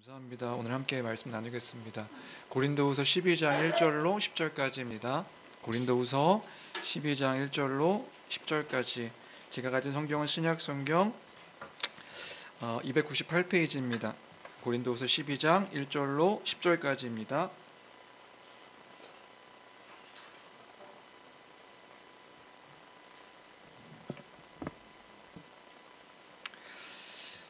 감사합니다. 오늘 함께 말씀 나누겠습니다. 고린도후서 12장 1절로 10절까지입니다. 고린도후서 12장 1절로 10절까지. 제가 가진 성경은 신약 성경 298페이지입니다. 고린도후서 12장 1절로 10절까지입니다.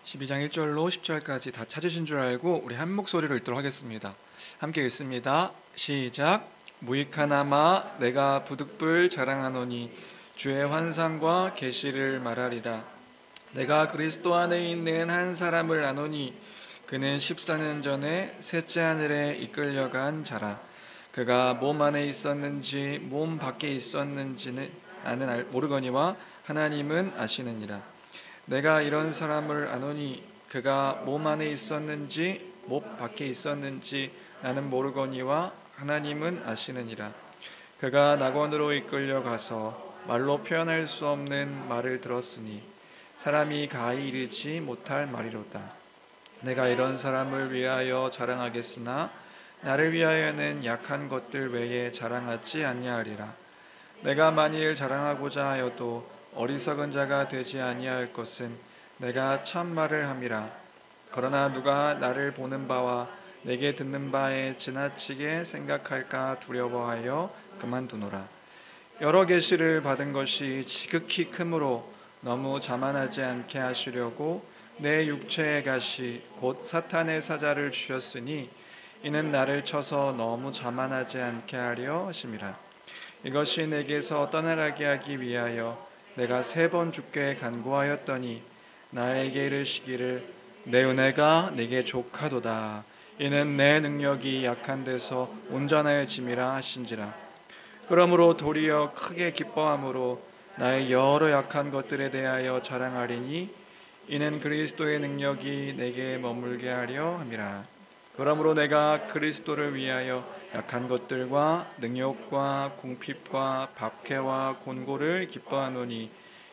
(12장 1절로 10절까지) 다 찾으신 줄 알고 우리 한 목소리로 읽도록 하겠습니다. 함께 읽습니다. 시작. 무익하나마 내가 부득불 자랑하노니 주의 환상과 계시를 말하리라. 내가 그리스도 안에 있는 한 사람을 아노니 그는 14년 전에 셋째 하늘에 이끌려간 자라. 그가 몸 안에 있었는지 몸 밖에 있었는지는 나는 모르거니와 하나님은 아시느니라. 내가 이런 사람을 아노니 그가 몸 안에 있었는지 몸 밖에 있었는지 나는 모르거니와 하나님은 아시느니라. 그가 낙원으로 이끌려가서 말로 표현할 수 없는 말을 들었으니 사람이 가히 이르지 못할 말이로다. 내가 이런 사람을 위하여 자랑하겠으나 나를 위하여는 약한 것들 외에 자랑하지 아니하리라. 내가 만일 자랑하고자 하여도 어리석은 자가 되지 아니할 것은 내가 참 말을 함이라. 그러나 누가 나를 보는 바와 내게 듣는 바에 지나치게 생각할까 두려워하여 그만두노라. 여러 계시를 받은 것이 지극히 크므로 너무 자만하지 않게 하시려고 내 육체의 가시 곧 사탄의 사자를 주셨으니 이는 나를 쳐서 너무 자만하지 않게 하려 하심이라. 이것이 내게서 떠나가게 하기 위하여 내가 3번 주께 간구하였더니 나에게 이르시기를 내 은혜가 네게 족하도다. 이는 내 능력이 약한 데서 온전하여짐이라 하신지라. 그러므로 도리어 크게 기뻐함으로 나의 여러 약한 것들에 대하여 자랑하리니 이는 그리스도의 능력이 내게 머물게 하려 함이라. 그러므로 내가 그리스도를 위하여 약한 것들과 능욕과 궁핍과 박해와 곤고를 기뻐하노니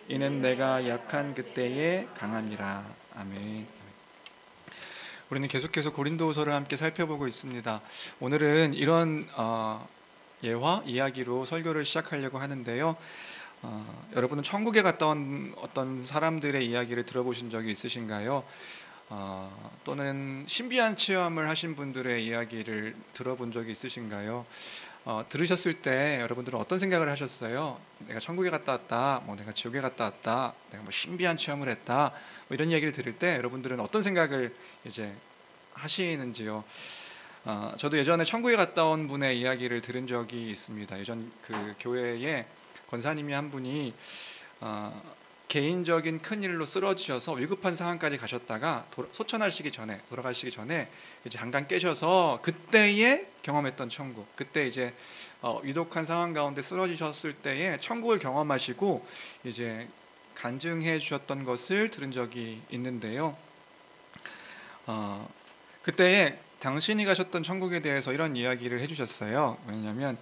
이는 내가 약한 그때에 강함이라. 아멘. 우리는 계속해서 고린도후서를 함께 살펴보고 있습니다. 오늘은 이런 예화 이야기로 설교를 시작하려고 하는데요. 여러분은 천국에 갔다 온 어떤 사람들의 이야기를 들어보신 적이 있으신가요? 또는 신비한 체험을 하신 분들의 이야기를 들어본 적이 있으신가요? 들으셨을 때 여러분들은 어떤 생각을 하셨어요? 내가 천국에 갔다 왔다, 내가 지옥에 갔다 왔다, 내가 신비한 체험을 했다, 이런 이야기를 들을 때 여러분들은 어떤 생각을 이제 하시는지요? 저도 예전에 천국에 갔다 온 분의 이야기를 들은 적이 있습니다. 예전 그 교회에 권사님이 한 분이 개인적인 큰 일로 쓰러지셔서 위급한 상황까지 가셨다가 돌아가시기 전에 이제 잠깐 깨셔서 그때에 경험했던 천국, 그때 이제 위독한 상황 가운데 쓰러지셨을 때에 천국을 경험하시고 이제 간증해 주셨던 것을 들은 적이 있는데요. 그때에 당신이 가셨던 천국에 대해서 이런 이야기를 해주셨어요. 왜냐하면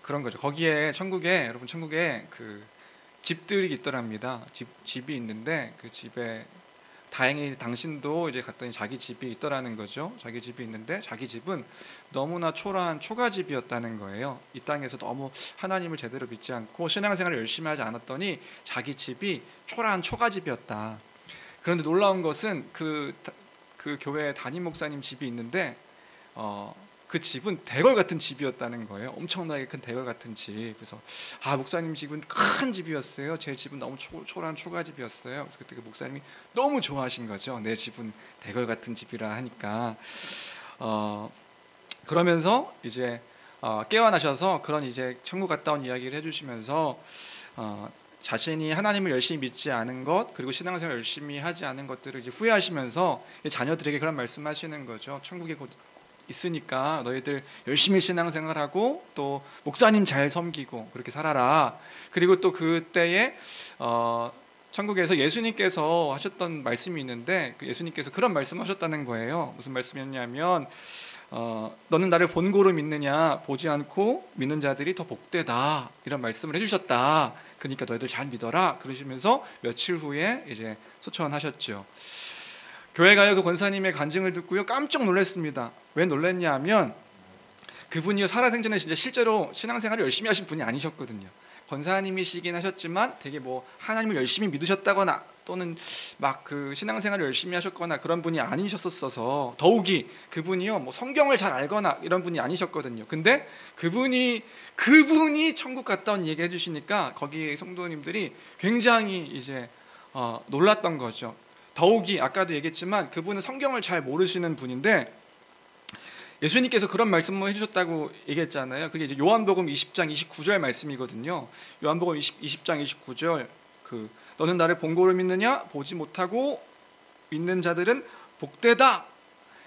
그런 거죠. 거기에 여러분 천국에 그 집들이 있더랍니다. 집이 있는데 그 집에 다행히 당신도 이제 갔더니 자기 집이 있더라는 거죠. 자기 집이 있는데 자기 집은 너무나 초라한 초가집이었다는 거예요. 이 땅에서 너무 하나님을 제대로 믿지 않고 신앙생활을 열심히 하지 않았더니 자기 집이 초라한 초가집이었다. 그런데 놀라운 것은 그 교회 담임 목사님 집이 있는데 그 집은 대궐 같은 집이었다는 거예요. 엄청나게 큰 대궐 같은 집. 그래서 목사님 집은 큰 집이었어요. 제 집은 너무 초라한 초가집이었어요. 그래서 그때 그 목사님이 너무 좋아하신 거죠. 내 집은 대궐 같은 집이라 하니까. 그러면서 이제 깨어나셔서 그런 이제 천국 갔다 온 이야기를 해주시면서 자신이 하나님을 열심히 믿지 않은 것, 그리고 신앙생활 열심히 하지 않은 것들을 이제 후회하시면서 자녀들에게 그런 말씀하시는 거죠. 천국에 곧 있으니까 너희들 열심히 신앙생활하고 또 목사님 잘 섬기고 그렇게 살아라. 그리고 또 그때에 천국에서 예수님께서 하셨던 말씀이 있는데 그 예수님께서 그런 말씀하셨다는 거예요. 무슨 말씀이었냐면 너는 나를 본고로 믿느냐, 보지 않고 믿는 자들이 더 복되다, 이런 말씀을 해주셨다. 그러니까 너희들 잘 믿어라 그러시면서 며칠 후에 이제 소천하셨죠. 교회 가요 그 권사님의 간증을 듣고요 깜짝 놀랐습니다. 왜 놀랐냐 하면 그분이요 살아생전에 진짜 실제로 신앙생활을 열심히 하신 분이 아니셨거든요. 권사님이시긴 하셨지만 되게 뭐 하나님을 열심히 믿으셨다거나 또는 막 그 신앙생활을 열심히 하셨거나 그런 분이 아니셨었어서, 더욱이 그분이요 뭐 성경을 잘 알거나 이런 분이 아니셨거든요. 근데 그분이 천국 갔다 온 얘기 해주시니까 거기 성도님들이 굉장히 이제 놀랐던 거죠. 더욱이 아까도 얘기했지만 그분은 성경을 잘 모르시는 분인데 예수님께서 그런 말씀을 해주셨다고 얘기했잖아요. 그게 이제 요한복음 20장 29절 말씀이거든요. 요한복음 20장 29절 너는 나를 본고로 믿느냐? 보지 못하고 믿는 자들은 복되다.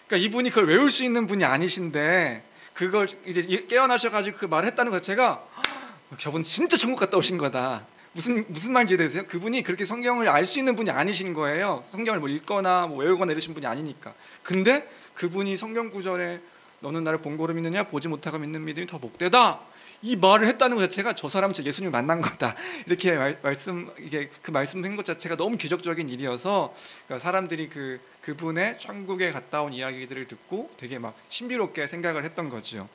그러니까 이분이 그걸 외울 수 있는 분이 아니신데 그걸 이제 깨어나셔가지고 그 말을 했다는 것 자체가 저분 진짜 천국 갔다 오신 거다. 무슨 말인지 이해되세요? 그분이 그렇게 성경을 알 수 있는 분이 아니신 거예요. 성경을 뭐 읽거나 뭐 외우거나 이러신 분이 아니니까. 근데 그분이 성경 구절에 너는 나를 본고로 믿느냐? 보지 못하고 믿는 믿음이 더 복되다. 이 말을 했다는 것 자체가 저 사람은 진짜 예수님을 만난 거다. 이렇게 그 말씀한 것 자체가 너무 기적적인 일이어서 사람들이 그분의 천국에 갔다 온 이야기들을 듣고 되게 막 신비롭게 생각을 했던 거죠.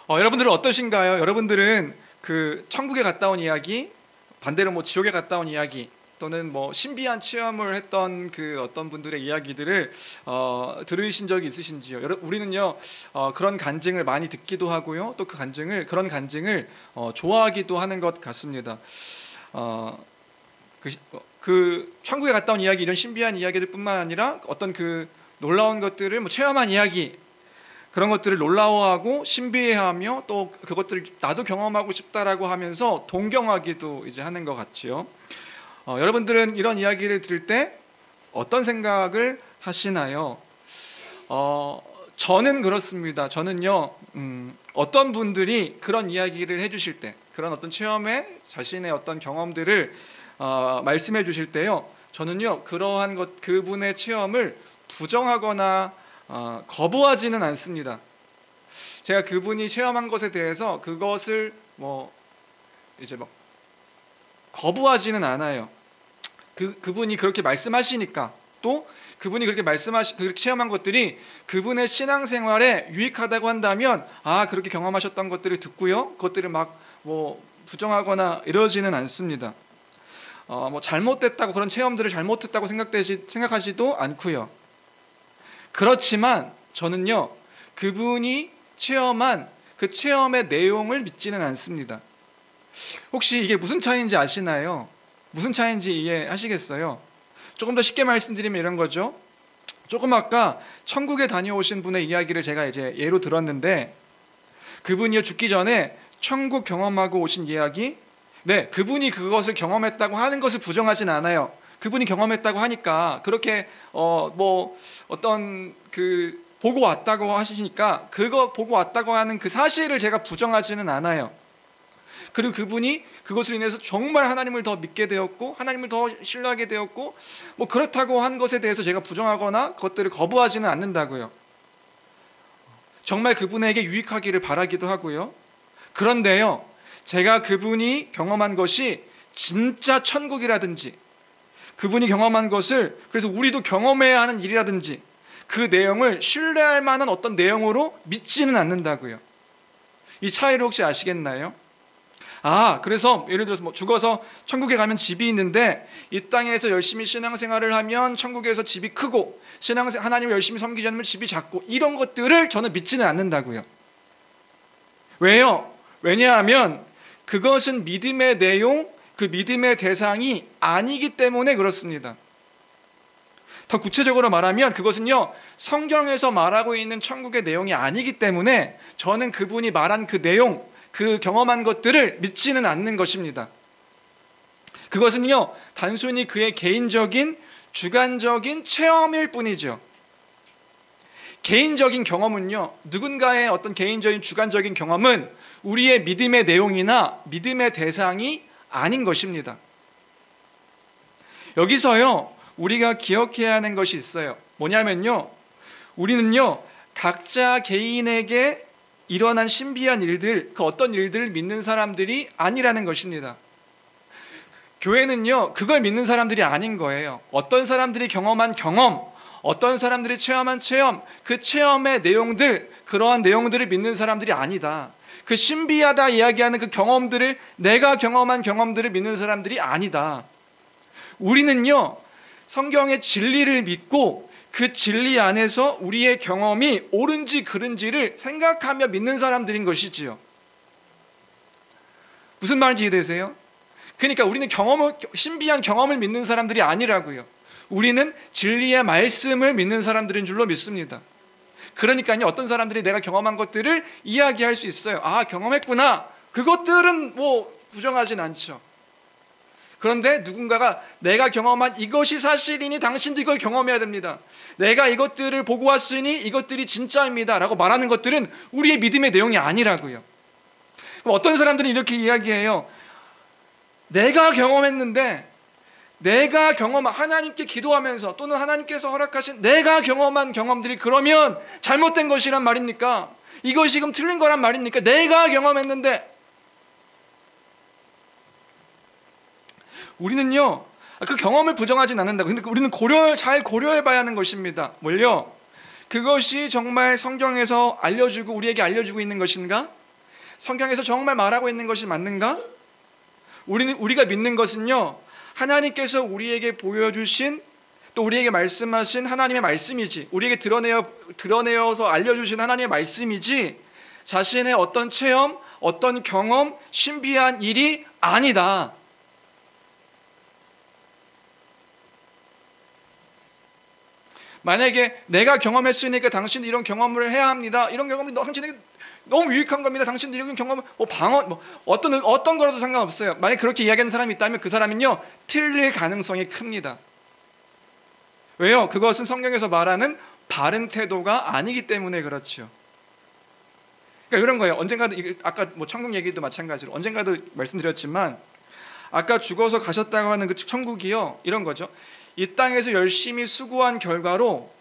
여러분들은 어떠신가요? 여러분들은 그 천국에 갔다 온 이야기, 반대로 뭐 지옥에 갔다 온 이야기, 또는 뭐 신비한 체험을 했던 그 어떤 분들의 이야기들을 들으신 적이 있으신지요? 우리는요 그런 간증을 많이 듣기도 하고요, 또 그런 간증을 좋아하기도 하는 것 같습니다. 그 천국에 갔다 온 이야기, 이런 신비한 이야기들뿐만 아니라 어떤 그 놀라운 것들을 뭐 체험한 이야기, 그런 것들을 놀라워하고 신비해하며 또 그것들을 나도 경험하고 싶다라고 하면서 동경하기도 이제 하는 것 같지요. 여러분들은 이런 이야기를 들을 때 어떤 생각을 하시나요? 저는 그렇습니다. 저는요 어떤 분들이 그런 이야기를 해주실 때, 그런 어떤 체험에 자신의 어떤 경험들을 말씀해 주실 때요, 저는요 그러한 그분의 체험을 부정하거나 거부하지는 않습니다. 제가 그분이 체험한 것에 대해서 그것을 거부하지는 않아요. 그분이 그렇게 말씀하시니까, 또 그분이 그렇게 그렇게 체험한 것들이 그분의 신앙생활에 유익하다고 한다면 그렇게 경험하셨던 것들을 듣고요, 그것들을 막 부정하거나 이러지는 않습니다. 잘못됐다고, 그런 체험들을 잘못했다고 생각하지도 않고요. 그렇지만 저는요 그분이 체험한 그 체험의 내용을 믿지는 않습니다. 혹시 이게 무슨 차이인지 아시나요? 무슨 차이인지 이해하시겠어요? 조금 더 쉽게 말씀드리면 이런 거죠. 조금 아까 천국에 다녀오신 분의 이야기를 제가 이제 예로 들었는데, 그분이요 죽기 전에 천국 경험하고 오신 이야기, 네, 그분이 그것을 경험했다고 하는 것을 부정하진 않아요. 그분이 경험했다고 하니까, 그렇게 어떤 보고 왔다고 하시니까 그거 보고 왔다고 하는 그 사실을 제가 부정하지는 않아요. 그리고 그분이 그것으로 인해서 정말 하나님을 더 믿게 되었고 하나님을 더 신뢰하게 되었고 그렇다고 한 것에 대해서 제가 부정하거나 그것들을 거부하지는 않는다고요. 정말 그분에게 유익하기를 바라기도 하고요. 그런데요, 제가 그분이 경험한 것이 진짜 천국이라든지, 그분이 경험한 것을 그래서 우리도 경험해야 하는 일이라든지, 그 내용을 신뢰할 만한 어떤 내용으로 믿지는 않는다고요. 이 차이를 혹시 아시겠나요? 그래서 예를 들어서 죽어서 천국에 가면 집이 있는데 이 땅에서 열심히 신앙생활을 하면 천국에서 집이 크고, 하나님을 열심히 섬기지 않으면 집이 작고, 이런 것들을 저는 믿지는 않는다고요. 왜요? 왜냐하면 그것은 믿음의 내용, 그 믿음의 대상이 아니기 때문에 그렇습니다. 더 구체적으로 말하면 그것은요 성경에서 말하고 있는 천국의 내용이 아니기 때문에 저는 그분이 말한 그 내용, 그 경험한 것들을 믿지는 않는 것입니다. 그것은요 단순히 그의 개인적인 주관적인 체험일 뿐이죠. 개인적인 경험은요, 누군가의 어떤 개인적인 주관적인 경험은 우리의 믿음의 내용이나 믿음의 대상이 아닌 것입니다. 여기서요 우리가 기억해야 하는 것이 있어요. 뭐냐면요, 우리는요 각자 개인에게 일어난 신비한 일들, 그 어떤 일들을 믿는 사람들이 아니라는 것입니다. 교회는요, 그걸 믿는 사람들이 아닌 거예요. 어떤 사람들이 경험한 경험, 어떤 사람들이 체험한 체험, 그 체험의 내용들, 그러한 내용들을 믿는 사람들이 아니다. 그 신비하다 이야기하는 그 경험들을, 내가 경험한 경험들을 믿는 사람들이 아니다. 우리는요, 성경의 진리를 믿고 그 진리 안에서 우리의 경험이 옳은지 그른지를 생각하며 믿는 사람들인 것이지요. 무슨 말인지 이해되세요? 그러니까 우리는 신비한 경험을 믿는 사람들이 아니라고요. 우리는 진리의 말씀을 믿는 사람들인 줄로 믿습니다. 그러니까요, 어떤 사람들이 내가 경험한 것들을 이야기할 수 있어요. 아, 경험했구나. 그것들은 뭐 부정하진 않죠. 그런데 누군가가 내가 경험한 이것이 사실이니 당신도 이걸 경험해야 됩니다. 내가 이것들을 보고 왔으니 이것들이 진짜입니다 라고 말하는 것들은 우리의 믿음의 내용이 아니라고요. 그럼 어떤 사람들은 이렇게 이야기해요. 내가 경험했는데, 내가 하나님께 기도하면서 또는 하나님께서 허락하신 내가 경험한 경험들이 그러면 잘못된 것이란 말입니까? 이것이 지금 틀린 거란 말입니까? 내가 경험했는데. 우리는요, 그 경험을 부정하진 않는다고. 근데 우리는 잘 고려해 봐야 하는 것입니다. 뭘요? 그것이 정말 성경에서 우리에게 알려주고 있는 것인가? 성경에서 정말 말하고 있는 것이 맞는가? 우리가 믿는 것은요, 하나님께서 우리에게 보여주신, 또 우리에게 말씀하신 하나님의 말씀이지, 우리에게 드러내어서 알려주신 하나님의 말씀이지, 자신의 어떤 체험, 어떤 경험, 신비한 일이 아니다. 만약에 내가 경험했으니까 당신도 이런 경험을 해야 합니다. 이런 경험이 당신에게 너무 유익한 겁니다. 당신도 이런 경험을 어떤 거라도 상관없어요. 만약 그렇게 이야기하는 사람이 있다면 그 사람은요, 틀릴 가능성이 큽니다. 왜요? 그것은 성경에서 말하는 바른 태도가 아니기 때문에 그렇죠. 그러니까 이런 거예요. 언젠가도 아까 천국 얘기도 마찬가지로 언젠가도 말씀드렸지만, 아까 죽어서 가셨다고 하는 그 천국이요, 이런 거죠. 이 땅에서 열심히 수고한 결과로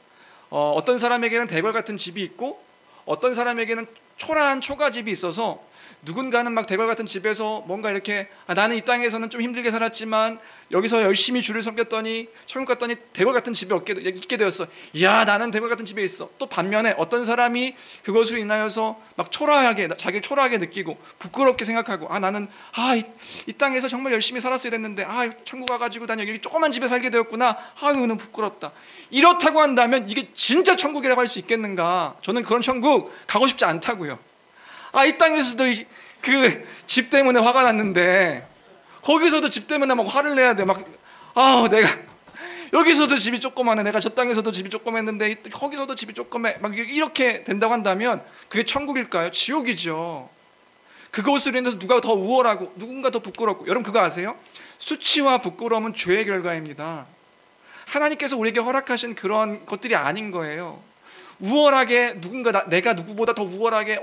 어떤 사람에게는 대궐 같은 집이 있고 어떤 사람에게는 초라한 초가집이 있어서, 누군가는 막 대궐 같은 집에서 뭔가 이렇게 나는 이 땅에서는 좀 힘들게 살았지만 여기서 열심히 주를 섬겼더니 천국 갔더니 대궐 같은 집에 있게 되었어. 이야, 나는 대궐 같은 집에 있어. 또 반면에 어떤 사람이 그것으로 인하여서 막 자기를 초라하게 느끼고 부끄럽게 생각하고, 나는 이 땅에서 정말 열심히 살았어야 됐는데 천국 가가지고 난 여기 조그만 집에 살게 되었구나. 이거는 부끄럽다. 이렇다고 한다면 이게 진짜 천국이라고 할 수 있겠는가? 저는 그런 천국 가고 싶지 않다고요. 이 땅에서도 그 집 때문에 화가 났는데 거기서도 집 때문에 막 화를 내야 돼. 내가 여기서도 집이 조그마네. 내가 저 땅에서도 집이 조그맸는데 거기서도 집이 조그매. 막 이렇게 된다고 한다면 그게 천국일까요? 지옥이죠. 그것으로 인해서 누가 더 우월하고 누군가 더 부끄럽고. 여러분 그거 아세요? 수치와 부끄러움은 죄의 결과입니다. 하나님께서 우리에게 허락하신 그런 것들이 아닌 거예요. 우월하게 내가 누구보다 더 우월하게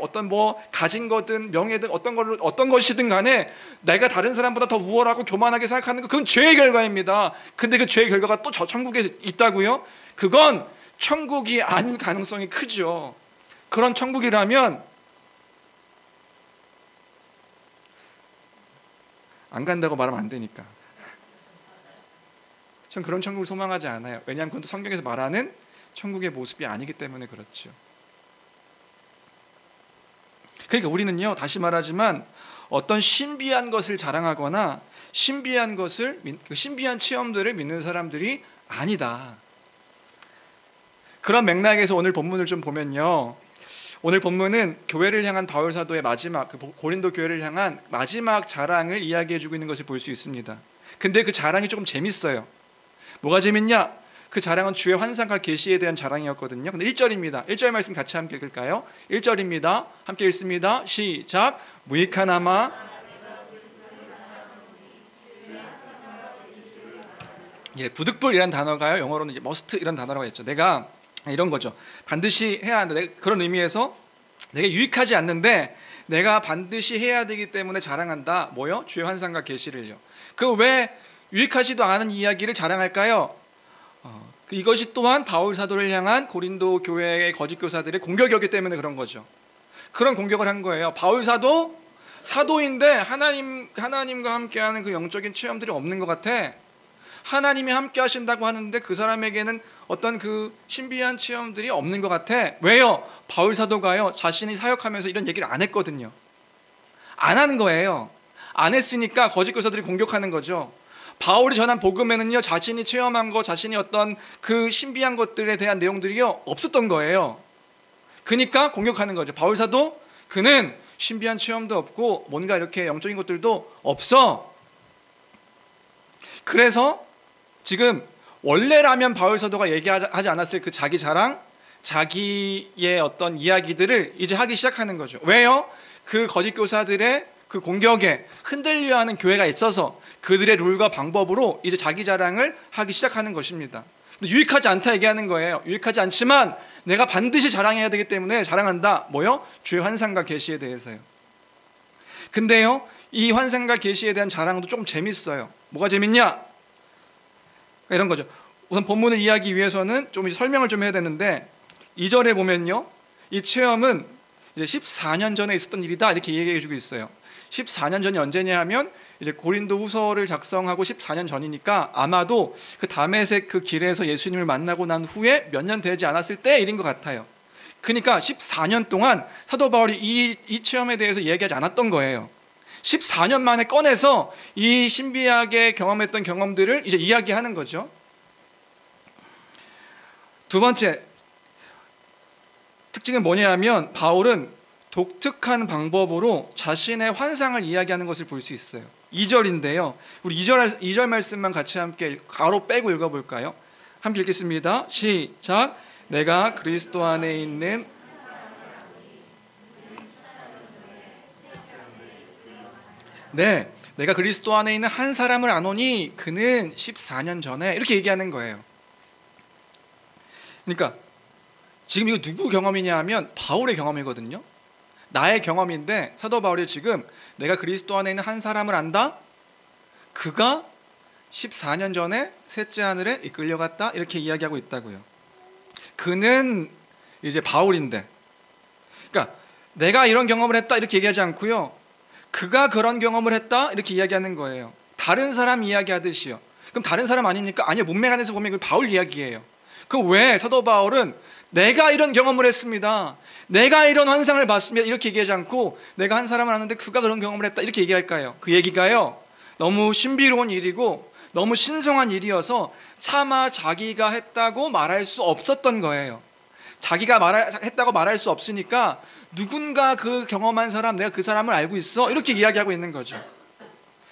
가진 거든 명예든 어떤 것이든 간에 내가 다른 사람보다 더 우월하고 교만하게 생각하는 거, 그건 죄의 결과입니다. 근데 그 죄의 결과가 또 저 천국에 있다고요? 그건 천국이 아닌 가능성이 크죠. 그런 천국이라면 안 간다고 말하면 안 되니까. 전 그런 천국을 소망하지 않아요. 왜냐하면 그건 성경에서 말하는 천국의 모습이 아니기 때문에 그렇죠. 그러니까 우리는요, 다시 말하지만 어떤 신비한 것을 자랑하거나 신비한 체험들을 믿는 사람들이 아니다. 그런 맥락에서 오늘 본문을 좀 보면요, 오늘 본문은 교회를 향한 바울 사도의 마지막, 고린도 교회를 향한 마지막 자랑을 이야기해주고 있는 것을 볼 수 있습니다. 근데 그 자랑이 조금 재밌어요. 뭐가 재밌냐? 그 자랑은 주의 환상과 계시에 대한 자랑이었거든요. 근데 1절입니다. 1절 말씀 같이 함께 읽을까요? 1절입니다. 함께 읽습니다. 시작. 무익하나마. 부득불이라는 단어가요, 영어로는 must 이런 단어라고 했죠. 내가 이런 거죠. 반드시 해야 한다. 그런 의미에서 내가 유익하지 않는데 내가 반드시 해야 되기 때문에 자랑한다. 뭐요? 주의 환상과 계시를요. 그 왜 유익하지도 않은 이야기를 자랑할까요? 이것이 또한 바울 사도를 향한 고린도 교회의 거짓 교사들의 공격이었기 때문에 그런 거죠. 그런 공격을 한 거예요. 바울 사도 사도인데 하나님과 함께하는 그 영적인 체험들이 없는 것 같아. 하나님이 함께 하신다고 하는데 그 사람에게는 어떤 그 신비한 체험들이 없는 것 같아. 왜요? 바울 사도가요, 자신이 사역하면서 이런 얘기를 안 했거든요. 안 하는 거예요. 안 했으니까 거짓 교사들이 공격하는 거죠. 바울이 전한 복음에는요, 자신이 체험한 거, 자신이 어떤 그 신비한 것들에 대한 내용들이요 없었던 거예요. 그러니까 공격하는 거죠. 바울 사도, 그는 신비한 체험도 없고 뭔가 이렇게 영적인 것들도 없어. 그래서 지금 원래라면 바울 사도가 얘기하지 않았을 그 자기 자랑, 자기의 어떤 이야기들을 이제 하기 시작하는 거죠. 왜요? 그 거짓 교사들의 그 공격에 흔들려 하는 교회가 있어서 그들의 룰과 방법으로 이제 자기 자랑을 하기 시작하는 것입니다. 근데 유익하지 않다 얘기하는 거예요. 유익하지 않지만 내가 반드시 자랑해야 되기 때문에 자랑한다. 뭐요? 주의 환상과 계시에 대해서요. 근데요, 이 환상과 계시에 대한 자랑도 좀 재밌어요. 뭐가 재밌냐? 이런 거죠. 우선 본문을 이해하기 위해서는 좀 설명을 좀 해야 되는데, 2절에 보면요, 이 체험은 이제 14년 전에 있었던 일이다 이렇게 얘기해 주고 있어요. 14년 전이 언제냐 하면 이제 고린도 후서를 작성하고 14년 전이니까 아마도 그 다메섹 그 길에서 예수님을 만나고 난 후에 몇 년 되지 않았을 때 일인 것 같아요. 그러니까 14년 동안 사도 바울이 이 체험에 대해서 얘기하지 않았던 거예요. 14년 만에 꺼내서 이 신비하게 경험했던 경험들을 이제 이야기하는 거죠. 두 번째 특징은 뭐냐 하면 바울은 독특한 방법으로 자신의 환상을 이야기하는 것을 볼 수 있어요. 2절인데요. 우리 2절 말씀만 같이 함께 가로 빼고 읽어볼까요? 함께 읽겠습니다. 시작. 내가 그리스도 안에 있는 내가 그리스도 안에 있는 한 사람을 아노니 그는 14년 전에 이렇게 얘기하는 거예요. 그러니까 지금 이거 누구 경험이냐 하면 바울의 경험이거든요. 나의 경험인데 사도 바울이 지금 내가 그리스도 안에 있는 한 사람을 안다? 그가 14년 전에 셋째 하늘에 이끌려갔다 이렇게 이야기하고 있다고요. 그는 이제 바울인데, 그러니까 내가 이런 경험을 했다 이렇게 얘기하지 않고요, 그가 그런 경험을 했다 이렇게 이야기하는 거예요. 다른 사람 이야기하듯이요. 그럼 다른 사람 아닙니까? 아니요, 문맥 안에서 보면 그 바울 이야기예요. 그럼 왜 사도 바울은 내가 이런 경험을 했습니다, 내가 이런 환상을 봤습니다 이렇게 얘기하지 않고 내가 한 사람을 아는데 그가 그런 경험을 했다 이렇게 얘기할까요? 그 얘기가요, 너무 신비로운 일이고 너무 신성한 일이어서 차마 자기가 했다고 말할 수 없었던 거예요. 자기가 했다고 말할 수 없으니까 누군가 그 경험한 사람, 내가 그 사람을 알고 있어 이렇게 이야기하고 있는 거죠.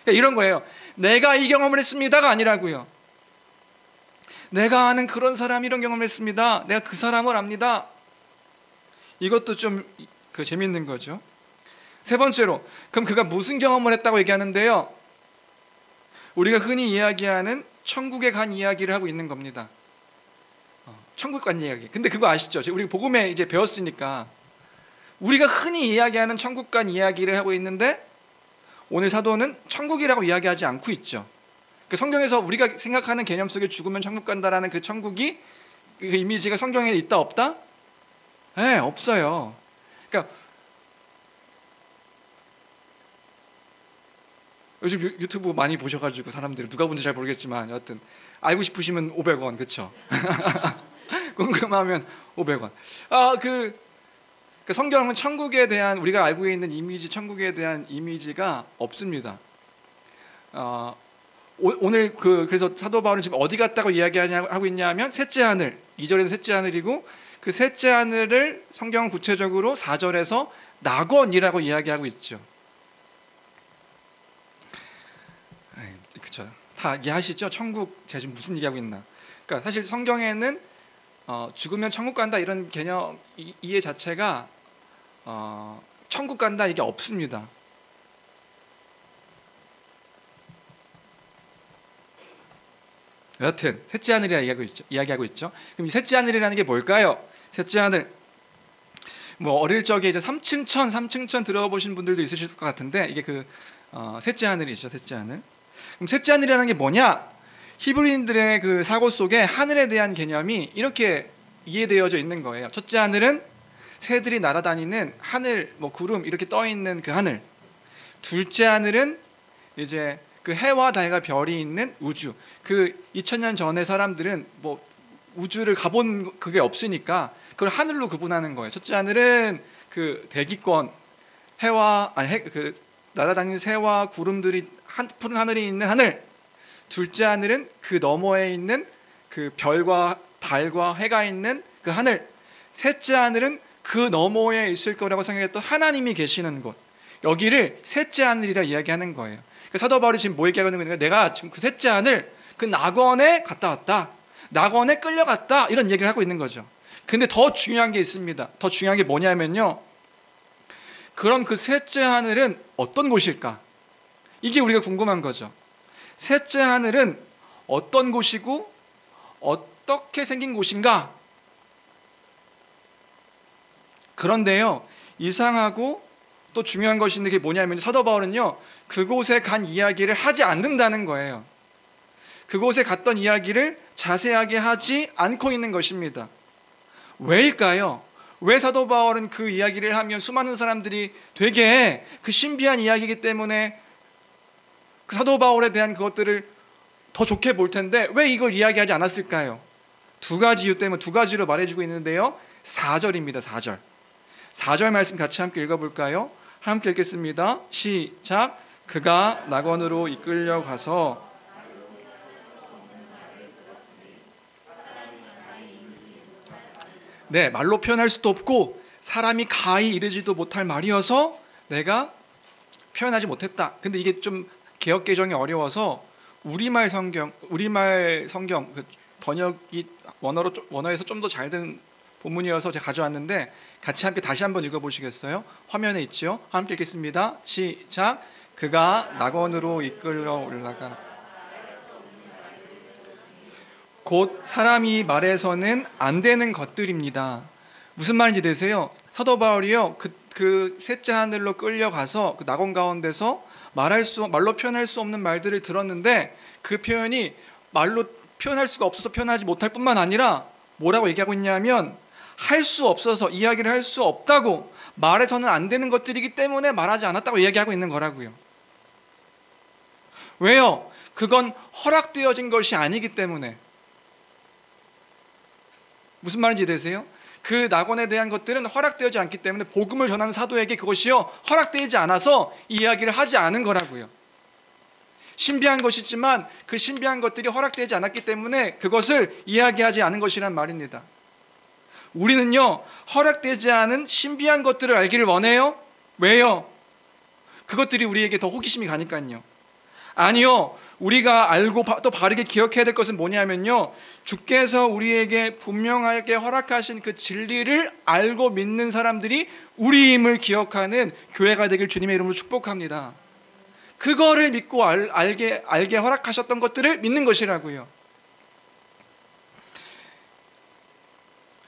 그러니까 이런 거예요. 내가 이 경험을 했습니다가 아니라고요. 내가 아는 그런 사람이 이런 경험을 했습니다, 내가 그 사람을 압니다. 이것도 좀 재밌는 거죠. 세 번째로, 그럼 그가 무슨 경험을 했다고 얘기하는데요, 우리가 흔히 이야기하는 천국에 간 이야기를 하고 있는 겁니다. 천국 간 이야기. 근데 그거 아시죠? 우리 복음에 이제 배웠으니까 우리가 흔히 이야기하는 천국 간 이야기를 하고 있는데 오늘 사도는 천국이라고 이야기하지 않고 있죠. 그 성경에서 우리가 생각하는 개념 속에 죽으면 천국 간다라는 그 천국이, 그 이미지가 성경에 있다 없다? 네, 없어요. 그러니까 요즘 유튜브 많이 보셔가지고 사람들이 누가 본지 잘 모르겠지만 여하튼 알고 싶으시면 500원, 그쵸? 궁금하면 500원. 그 성경은 천국에 대한, 우리가 알고 있는 이미지, 천국에 대한 이미지가 없습니다. 오늘 그래서 사도 바울은 지금 어디 갔다고 이야기하고 있냐면 셋째 하늘, 2절에는 셋째 하늘이고 그 셋째 하늘을 성경은 구체적으로 4절에서 낙원이라고 이야기하고 있죠. 그렇죠. 다 이해하시죠? 천국, 제가 지금 무슨 얘기하고 있나? 그러니까 사실 성경에는 죽으면 천국 간다 이런 개념 이해 자체가 천국 간다 이게 없습니다. 여하튼 셋째 하늘이라 이야기하고 있죠. 그럼 이 셋째 하늘이라는 게 뭘까요? 셋째 하늘, 뭐 어릴 적에 이제 3층천 들어보신 분들도 있으실 것 같은데 이게 셋째 하늘이죠. 셋째 하늘. 그럼 셋째 하늘이라는 게 뭐냐? 히브리인들의 그 사고 속에 하늘에 대한 개념이 이렇게 이해되어져 있는 거예요. 첫째 하늘은 새들이 날아다니는 하늘, 뭐 구름 이렇게 떠 있는 그 하늘. 둘째 하늘은 이제 그 해와 달과 별이 있는 우주. 그 2000년 전에 사람들은 뭐 우주를 가본 그게 없으니까 그걸 하늘로 구분하는 거예요. 첫째 하늘은 그 대기권, 해와 그 날아다니는 새와 구름들이 푸른 하늘이 있는 하늘. 둘째 하늘은 그 너머에 있는 그 별과 달과 해가 있는 그 하늘. 셋째 하늘은 그 너머에 있을 거라고 생각했던 하나님이 계시는 곳. 여기를 셋째 하늘이라 이야기하는 거예요. 사도 바울이 지금 뭐 얘기하는 거냐? 내가 지금 그 셋째 하늘, 그 낙원에 갔다 왔다. 낙원에 끌려갔다. 이런 얘기를 하고 있는 거죠. 근데 더 중요한 게 있습니다. 더 중요한 게 뭐냐면요. 그럼 그 셋째 하늘은 어떤 곳일까? 이게 우리가 궁금한 거죠. 셋째 하늘은 어떤 곳이고 어떻게 생긴 곳인가? 그런데요, 이상하고 또 중요한 것이 있는 게 뭐냐면 사도 바울은요, 그곳에 간 이야기를 하지 않는다는 거예요. 그곳에 갔던 이야기를 자세하게 하지 않고 있는 것입니다. 왜일까요? 왜 사도 바울은 그 이야기를 하면 수많은 사람들이 되게 그 신비한 이야기이기 때문에 그 사도 바울에 대한 그것들을 더 좋게 볼 텐데 왜 이걸 이야기하지 않았을까요? 두 가지 이유 때문에 두 가지로 말해주고 있는데요. 4절입니다. 4절. 4절 말씀 같이 함께 읽어볼까요? 함께 읽겠습니다. 시작. 그가 낙원으로 이끌려 가서 네, 말로 표현할 수도 없고 사람이 가히 이르지도 못할 말이어서 내가 표현하지 못했다. 근데 이게 좀 개역 개정이 어려워서 우리말 성경 그 번역이 원어에서 좀 더 잘 된 본문이어서 제가 가져왔는데 같이 함께 다시 한번 읽어보시겠어요? 화면에 있죠? 함께 읽겠습니다. 시작. 그가 낙원으로 이끌려 올라가 곧 사람이 말해서는 안 되는 것들입니다. 무슨 말인지 되세요? 사도 바울이요, 그 셋째 하늘로 끌려가서 그 낙원 가운데서 말로 표현할 수 없는 말들을 들었는데 그 표현이 말로 표현할 수가 없어서 표현하지 못할 뿐만 아니라 뭐라고 얘기하고 있냐면 할 수 없어서 이야기를 할 수 없다고, 말해서는 안 되는 것들이기 때문에 말하지 않았다고 이야기하고 있는 거라고요. 왜요? 그건 허락되어진 것이 아니기 때문에. 무슨 말인지 되세요? 그 낙원에 대한 것들은 허락되어지 않기 때문에 복음을 전하는 사도에게 그것이요 허락되지 않아서 이야기를 하지 않은 거라고요. 신비한 것이지만 그 신비한 것들이 허락되지 않았기 때문에 그것을 이야기하지 않은 것이란 말입니다. 우리는요 허락되지 않은 신비한 것들을 알기를 원해요. 왜요? 그것들이 우리에게 더 호기심이 가니까요. 아니요, 우리가 알고 또 바르게 기억해야 될 것은 뭐냐면요, 주께서 우리에게 분명하게 허락하신 그 진리를 알고 믿는 사람들이 우리임을 기억하는 교회가 되길 주님의 이름으로 축복합니다. 그거를 믿고 알게 허락하셨던 것들을 믿는 것이라고요.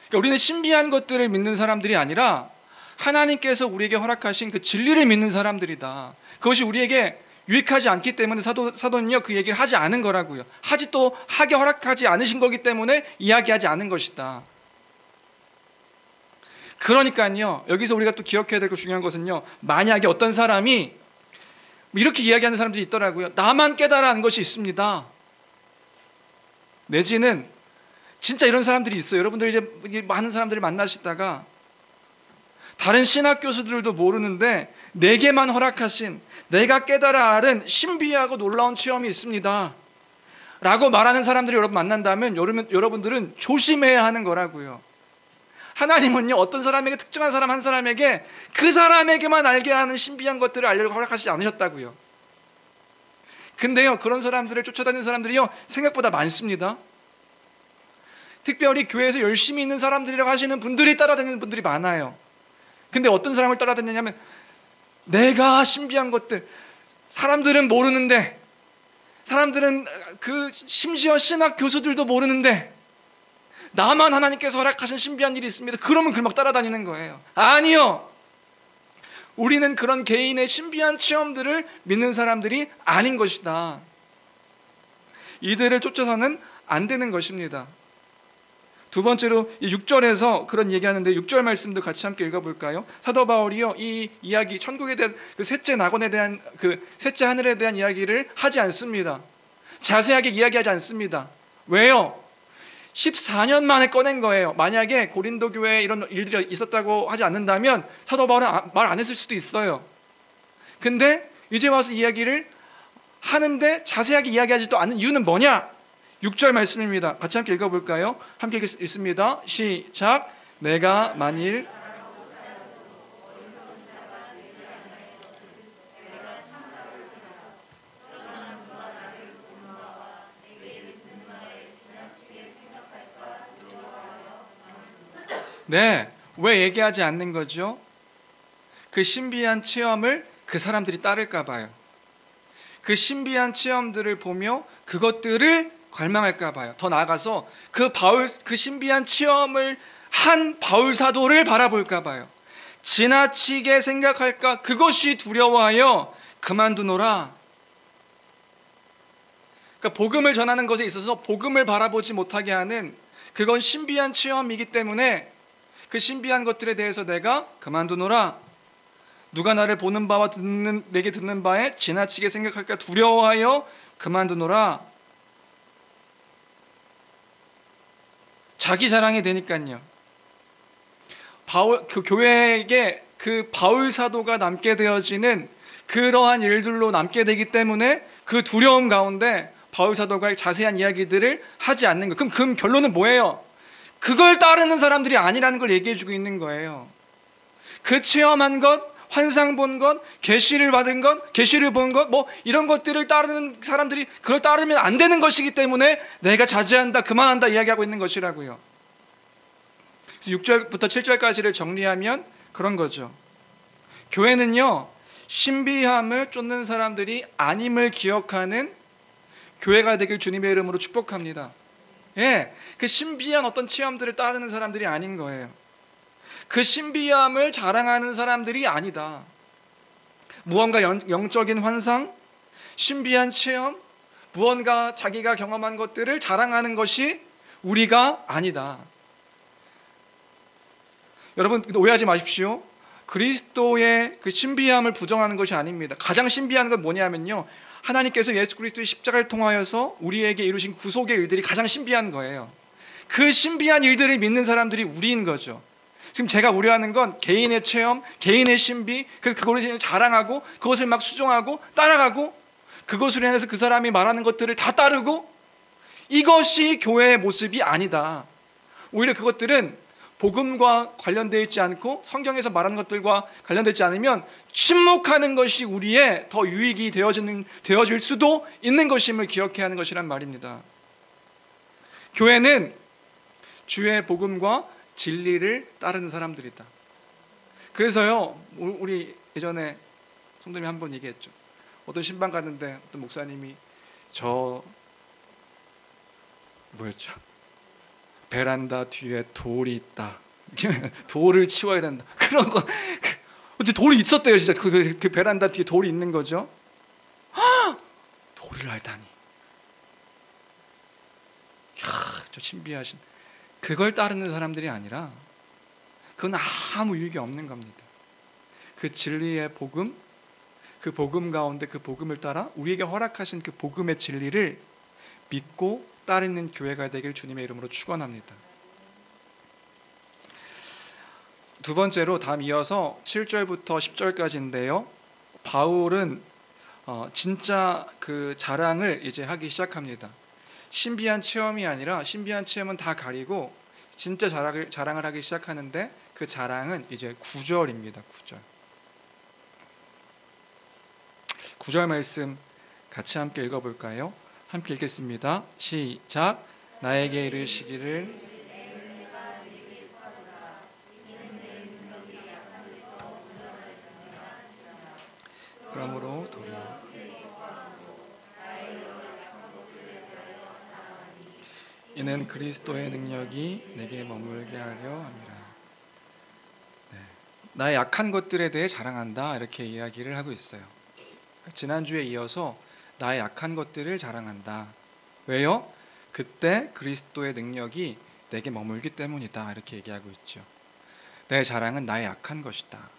그러니까 우리는 신비한 것들을 믿는 사람들이 아니라 하나님께서 우리에게 허락하신 그 진리를 믿는 사람들이다. 그것이 우리에게 유익하지 않기 때문에 사도는요 그 얘기를 하지 않은 거라고요. 하게 허락하지 않으신 거기 때문에 이야기하지 않은 것이다. 그러니까요 여기서 우리가 또 기억해야 될 거 중요한 것은요, 만약에 어떤 사람이 이렇게 이야기하는 사람들이 있더라고요. 나만 깨달아 한 것이 있습니다. 내지는 진짜 이런 사람들이 있어요. 여러분들 이제 많은 사람들을 만나시다가 다른 신학 교수들도 모르는데 내게만 허락하신, 내가 깨달아 알은 신비하고 놀라운 체험이 있습니다 라고 말하는 사람들이 여러분 만난다면 여러분들은 조심해야 하는 거라고요. 하나님은요 어떤 사람에게, 특정한 사람 한 사람에게 그 사람에게만 알게 하는 신비한 것들을 알려고 허락하시지 않으셨다고요. 근데요 그런 사람들을 쫓아다니는 사람들이요 생각보다 많습니다. 특별히 교회에서 열심히 있는 사람들이라고 하시는 분들이 따라다니는 분들이 많아요. 근데 어떤 사람을 따라다니냐면 내가 신비한 것들, 사람들은 모르는데, 사람들은 그 심지어 신학 교수들도 모르는데 나만 하나님께서 허락하신 신비한 일이 있습니다. 그러면 막 따라다니는 거예요. 아니요, 우리는 그런 개인의 신비한 체험들을 믿는 사람들이 아닌 것이다. 이들을 쫓아서는 안 되는 것입니다. 두 번째로 6절에서 그런 얘기하는데 6절 말씀도 같이 함께 읽어볼까요? 사도 바울이요, 이 이야기, 천국에 대한 그 셋째 낙원에 대한 그 셋째 하늘에 대한 이야기를 하지 않습니다. 자세하게 이야기하지 않습니다. 왜요? 14년 만에 꺼낸 거예요. 만약에 고린도 교회에 이런 일들이 있었다고 하지 않는다면 사도 바울은 말 안 했을 수도 있어요. 근데 이제 와서 이야기를 하는데 자세하게 이야기하지도 않는 이유는 뭐냐? 6절 말씀입니다. 같이 함께 읽어볼까요? 함께 읽습니다. 시작. 내가 만일 네, 왜 얘기하지 않는 거죠? 그 신비한 체험을 그 사람들이 따를까 봐요. 그 신비한 체험들을 보며 그것들을 갈망할까 봐요. 더 나아가서 그 신비한 체험을 한 바울 사도를 바라볼까 봐요. 지나치게 생각할까, 그것이 두려워하여 그만두노라. 그러니까 복음을 전하는 것에 있어서 복음을 바라보지 못하게 하는, 그건 신비한 체험이기 때문에 그 신비한 것들에 대해서 내가 그만두노라. 누가 나를 보는 바와 내게 듣는 바에 지나치게 생각할까 두려워하여 그만두노라. 자기 자랑이 되니까요. 그 교회에게 그 바울 사도가 남게 되어지는 그러한 일들로 남게 되기 때문에 그 두려움 가운데 바울 사도가 자세한 이야기들을 하지 않는 거. 그럼 그 결론은 뭐예요? 그걸 따르는 사람들이 아니라는 걸 얘기해 주고 있는 거예요. 그 체험한 것, 환상 본 것, 계시를 받은 것, 계시를 본 것, 뭐 이런 것들을 따르는 사람들이 그걸 따르면 안 되는 것이기 때문에 내가 자제한다, 그만한다 이야기하고 있는 것이라고요. 그래서 6절부터 7절까지를 정리하면 그런 거죠. 교회는요, 신비함을 쫓는 사람들이 아님을 기억하는 교회가 되길 주님의 이름으로 축복합니다. 예, 그 신비한 어떤 체험들을 따르는 사람들이 아닌 거예요. 그 신비함을 자랑하는 사람들이 아니다. 무언가 영적인 환상, 신비한 체험, 무언가 자기가 경험한 것들을 자랑하는 것이 우리가 아니다. 여러분 오해하지 마십시오. 그리스도의 그 신비함을 부정하는 것이 아닙니다. 가장 신비한 건 뭐냐면요, 하나님께서 예수 그리스도의 십자가를 통하여서 우리에게 이루신 구속의 일들이 가장 신비한 거예요. 그 신비한 일들을 믿는 사람들이 우리인 거죠. 지금 제가 우려하는 건 개인의 체험, 개인의 신비, 그래서 그것을 자랑하고 그것을 막 수종하고 따라가고 그것으로 인해서 그 사람이 말하는 것들을 다 따르고, 이것이 교회의 모습이 아니다. 오히려 그것들은 복음과 관련되어 있지 않고 성경에서 말하는 것들과 관련되지 않으면 침묵하는 것이 우리의 더 유익이 되어질 수도 있는 것임을 기억해야 하는 것이란 말입니다. 교회는 주의 복음과 진리를 따르는 사람들이다. 그래서요, 우리 예전에 성도님이 한 번 얘기했죠. 어떤 신방 갔는데 어떤 목사님이 뭐였죠? 베란다 뒤에 돌이 있다. 돌을 치워야 된다. 그런 거. 근데 돌이 있었대요, 진짜. 그 베란다 뒤에 돌이 있는 거죠. 돌을 알다니. 저 신비하신. 그걸 따르는 사람들이 아니라 그건 아무 유익이 없는 겁니다. 그 진리의 복음, 그 복음 가운데 그 복음을 따라 우리에게 허락하신 그 복음의 진리를 믿고 따르는 교회가 되길 주님의 이름으로 축원합니다. 두 번째로 다음 이어서 7절부터 10절까지인데요. 바울은 진짜 그 자랑을 이제 하기 시작합니다. 신비한 체험이 아니라, 신비한 체험은 다 가리고 진짜 자랑을 하기 시작하는데, 그 자랑은 이제 9절입니다. 9절 말씀 같이 함께 읽어볼까요? 함께 읽겠습니다. 시작. 나에게 이르시기를 그러므로 도리어 이는 그리스도의 능력이 내게 머물게 하려 함이라. 네. 나의 약한 것들에 대해 자랑한다, 이렇게 이야기를 하고 있어요. 지난주에 이어서 나의 약한 것들을 자랑한다. 왜요? 그때 그리스도의 능력이 내게 머물기 때문이다 이렇게 얘기하고 있죠. 내 자랑은 나의 약한 것이다.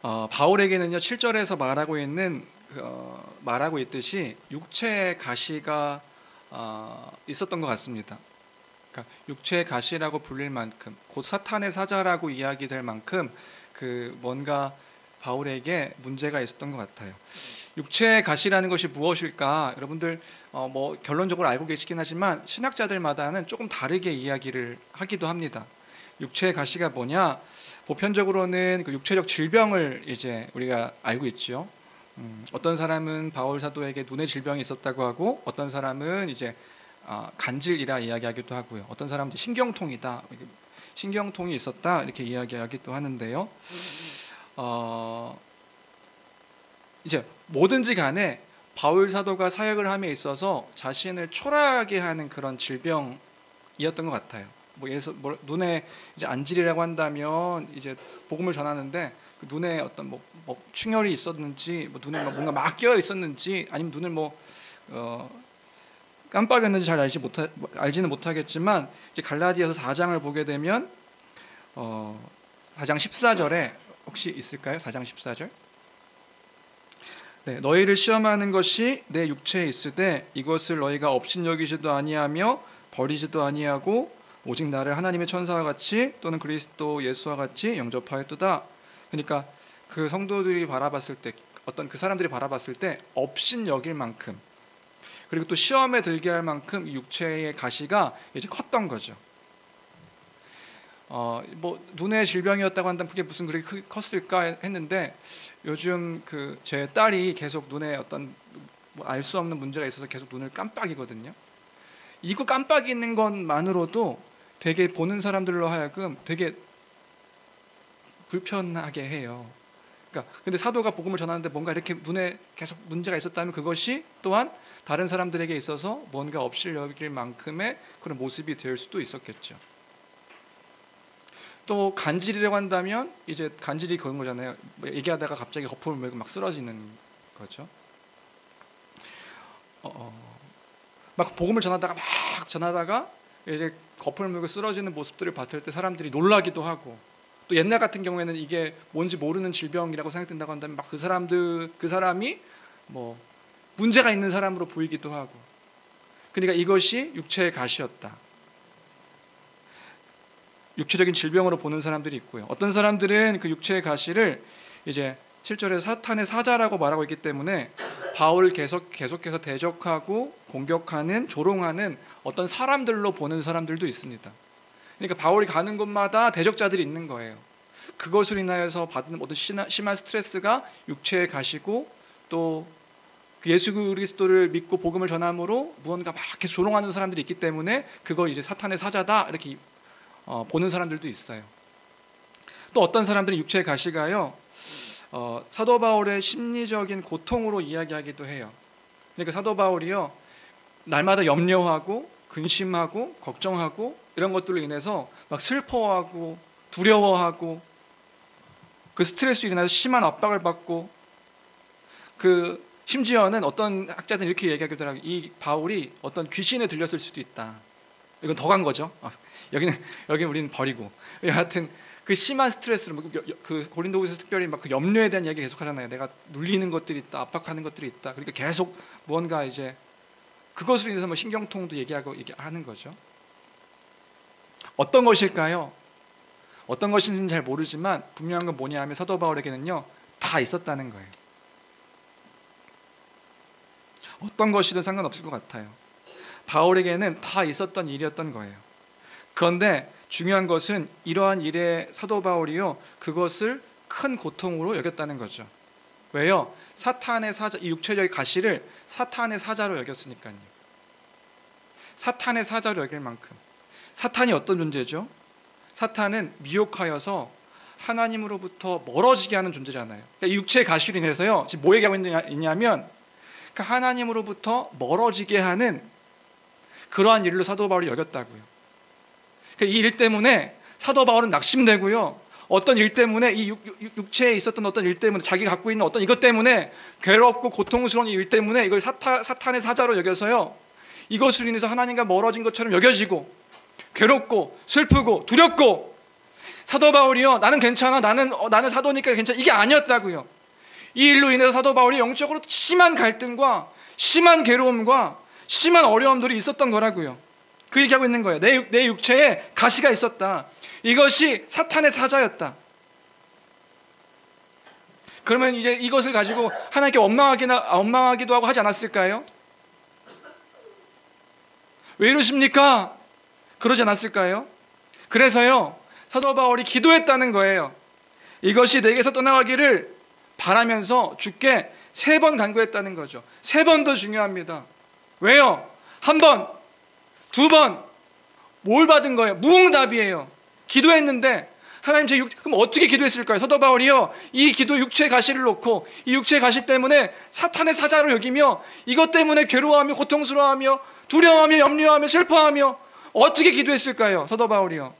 바울에게는요 7절에서 말하고 있듯이 육체의 가시가 있었던 것 같습니다. 그러니까 육체의 가시라고 불릴 만큼 곧 사탄의 사자라고 이야기될 만큼 뭔가 바울에게 문제가 있었던 것 같아요. 육체의 가시라는 것이 무엇일까? 여러분들 뭐 결론적으로 알고 계시긴 하지만 신학자들마다는 조금 다르게 이야기를 하기도 합니다. 육체의 가시가 뭐냐? 보편적으로는 그 육체적 질병을 이제 우리가 알고 있죠. 어떤 사람은 바울 사도에게 눈의 질병이 있었다고 하고, 어떤 사람은 이제 간질이라 이야기하기도 하고요. 어떤 사람은 신경통이다, 신경통이 있었다 이렇게 이야기하기도 하는데요. 이제 뭐든지 간에 바울 사도가 사역을 함에 있어서 자신을 초라하게 하는 그런 질병이었던 것 같아요. 뭐 예를 들어서 눈에 이제 안질이라고 한다면 이제 복음을 전하는데 그 눈에 어떤 뭐 충혈이 있었는지, 뭐 눈에 뭔가 막 끼어 있었는지, 아니면 눈을 깜빡였는지 잘 알지는 못하겠지만, 이제 갈라디아서 4장을 보게 되면 4장 14절에 혹시 있을까요? 4장 14절. 네, 너희를 시험하는 것이 내 육체에 있으되 이것을 너희가 업신여기지도 아니하며 버리지도 아니하고 오직 나를 하나님의 천사와 같이 또는 그리스도 예수와 같이 영접하였도다. 그러니까 그 성도들이 바라봤을 때, 어떤 그 사람들이 바라봤을 때 업신여길 만큼, 그리고 또 시험에 들게 할 만큼 이 육체의 가시가 이제 컸던 거죠. 뭐 눈의 질병이었다고 한다면 그게 무슨 그렇게 컸을까 했는데, 요즘 제 딸이 계속 눈에 어떤 알 수 없는 문제가 있어서 계속 눈을 깜빡이거든요. 이거 깜빡이는 것만으로도 되게 보는 사람들로 하여금 되게 불편하게 해요. 그러니까 근데 사도가 복음을 전하는데 뭔가 이렇게 눈에 계속 문제가 있었다면 그것이 또한 다른 사람들에게 있어서 뭔가 없을 여길 만큼의 그런 모습이 될 수도 있었겠죠. 또 간질이라고 한다면 이제 간질이 그런 거잖아요. 얘기하다가 갑자기 거품을 물고 막 쓰러지는 거죠. 막 복음을 전하다가 이제 거품을 물고 쓰러지는 모습들을 봤을 때 사람들이 놀라기도 하고, 또 옛날 같은 경우에는 이게 뭔지 모르는 질병이라고 생각된다고 한다면 막 그 사람이 뭐 문제가 있는 사람으로 보이기도 하고, 그러니까 이것이 육체의 가시였다. 육체적인 질병으로 보는 사람들이 있고요. 어떤 사람들은 그 육체의 가시를 이제 7절에 사탄의 사자라고 말하고 있기 때문에 바울을 계속해서 대적하고 공격하는, 조롱하는 어떤 사람들로 보는 사람들도 있습니다. 그러니까 바울이 가는 곳마다 대적자들이 있는 거예요. 그것으로 인하여서 받는 어떤 심한 스트레스가 육체의 가시고, 또 예수 그리스도를 믿고 복음을 전함으로 무언가 막 계속 조롱하는 사람들이 있기 때문에 그걸 이제 사탄의 사자다 이렇게 보는 사람들도 있어요. 또 어떤 사람들은 육체의 가시가요, 사도 바울의 심리적인 고통으로 이야기하기도 해요. 그러니까 사도 바울이요, 날마다 염려하고 근심하고 걱정하고 이런 것들로 인해서 막 슬퍼하고 두려워하고, 그 스트레스로 인해서 심한 압박을 받고, 심지어는 어떤 학자들은 이렇게 얘기하기도 하고, 이 바울이 어떤 귀신에 들렸을 수도 있다. 이건 더 간 거죠. 여기는 우리는 버리고. 하여튼 그 심한 스트레스로, 그 고린도후서에서 특별히 막 그 염려에 대한 이야기 계속 하잖아요. 내가 눌리는 것들이 있다, 압박하는 것들이 있다. 그러니까 계속 무언가 이제 그것으로 인해서 뭐 신경통도 얘기하는 거죠. 어떤 것일까요? 어떤 것인지는 잘 모르지만 분명한 건 뭐냐 하면 사도 바울에게는요 다 있었다는 거예요. 어떤 것이든 상관없을 것 같아요. 바울에게는 다 있었던 일이었던 거예요. 그런데 중요한 것은 이러한 일에 사도 바울이요 그것을 큰 고통으로 여겼다는 거죠. 왜요? 사탄의 사자, 이 육체적인 가시를 사탄의 사자로 여겼으니까요. 사탄의 사자로 여길 만큼. 사탄이 어떤 존재죠? 사탄은 미혹하여서 하나님으로부터 멀어지게 하는 존재잖아요. 그러니까 이 육체의 가시로 인해서요 지금 뭐 얘기하고 있냐면 그러니까 하나님으로부터 멀어지게 하는 그러한 일로 사도 바울이 여겼다고요. 그러니까 이 일 때문에 사도 바울은 낙심되고요, 어떤 일 때문에 이 육체에 있었던 어떤 일 때문에, 자기가 갖고 있는 어떤 이것 때문에 괴롭고 고통스러운 일 때문에 이걸 사탄의 사자로 여겨서요 이것으로 인해서 하나님과 멀어진 것처럼 여겨지고 괴롭고 슬프고 두렵고, 사도 바울이요, 나는 괜찮아, 나는 사도니까 괜찮아, 이게 아니었다고요. 이 일로 인해서 사도 바울이 영적으로 심한 갈등과 심한 괴로움과 심한 어려움들이 있었던 거라고요. 그 얘기하고 있는 거예요. 내 육체에 가시가 있었다. 이것이 사탄의 사자였다. 그러면 이제 이것을 가지고 하나님께 원망하기도 하고 하지 않았을까요? 왜 이러십니까? 그러지 않았을까요? 그래서요, 사도 바울이 기도했다는 거예요. 이것이 내게서 떠나가기를 바라면서 주께 3번 간구했다는 거죠. 3번도 중요합니다. 왜요? 1번, 2번, 뭘 받은 거예요? 무응답이에요. 기도했는데 하나님 그럼 어떻게 기도했을까요? 사도 바울이요, 이 기도 육체의 가시를 놓고 이 육체의 가시 때문에 사탄의 사자로 여기며 이것 때문에 괴로워하며 고통스러워하며 두려워하며 염려하며 슬퍼하며 어떻게 기도했을까요? 사도 바울이요,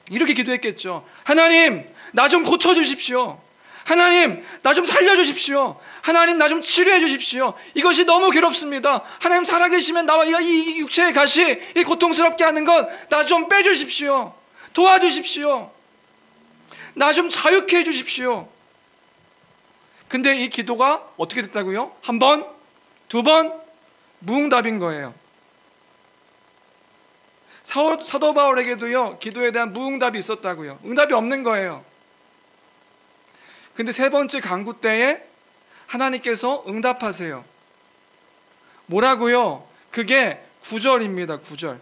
이렇게 기도했겠죠. 하나님, 나 좀 고쳐주십시오. 하나님, 나 좀 살려주십시오. 하나님, 나 좀 치료해 주십시오. 이것이 너무 괴롭습니다. 하나님 살아계시면 나와 이 육체의 가시, 이 고통스럽게 하는 것 나 좀 빼주십시오. 도와주십시오. 나 좀 자유케 해주십시오. 근데 이 기도가 어떻게 됐다고요? 1번, 2번 무응답인 거예요. 사도 바울에게도요, 기도에 대한 무응답이 있었다고요. 응답이 없는 거예요. 근데 3번째 간구 때에 하나님께서 응답하세요. 뭐라고요? 그게 9절입니다. 9절.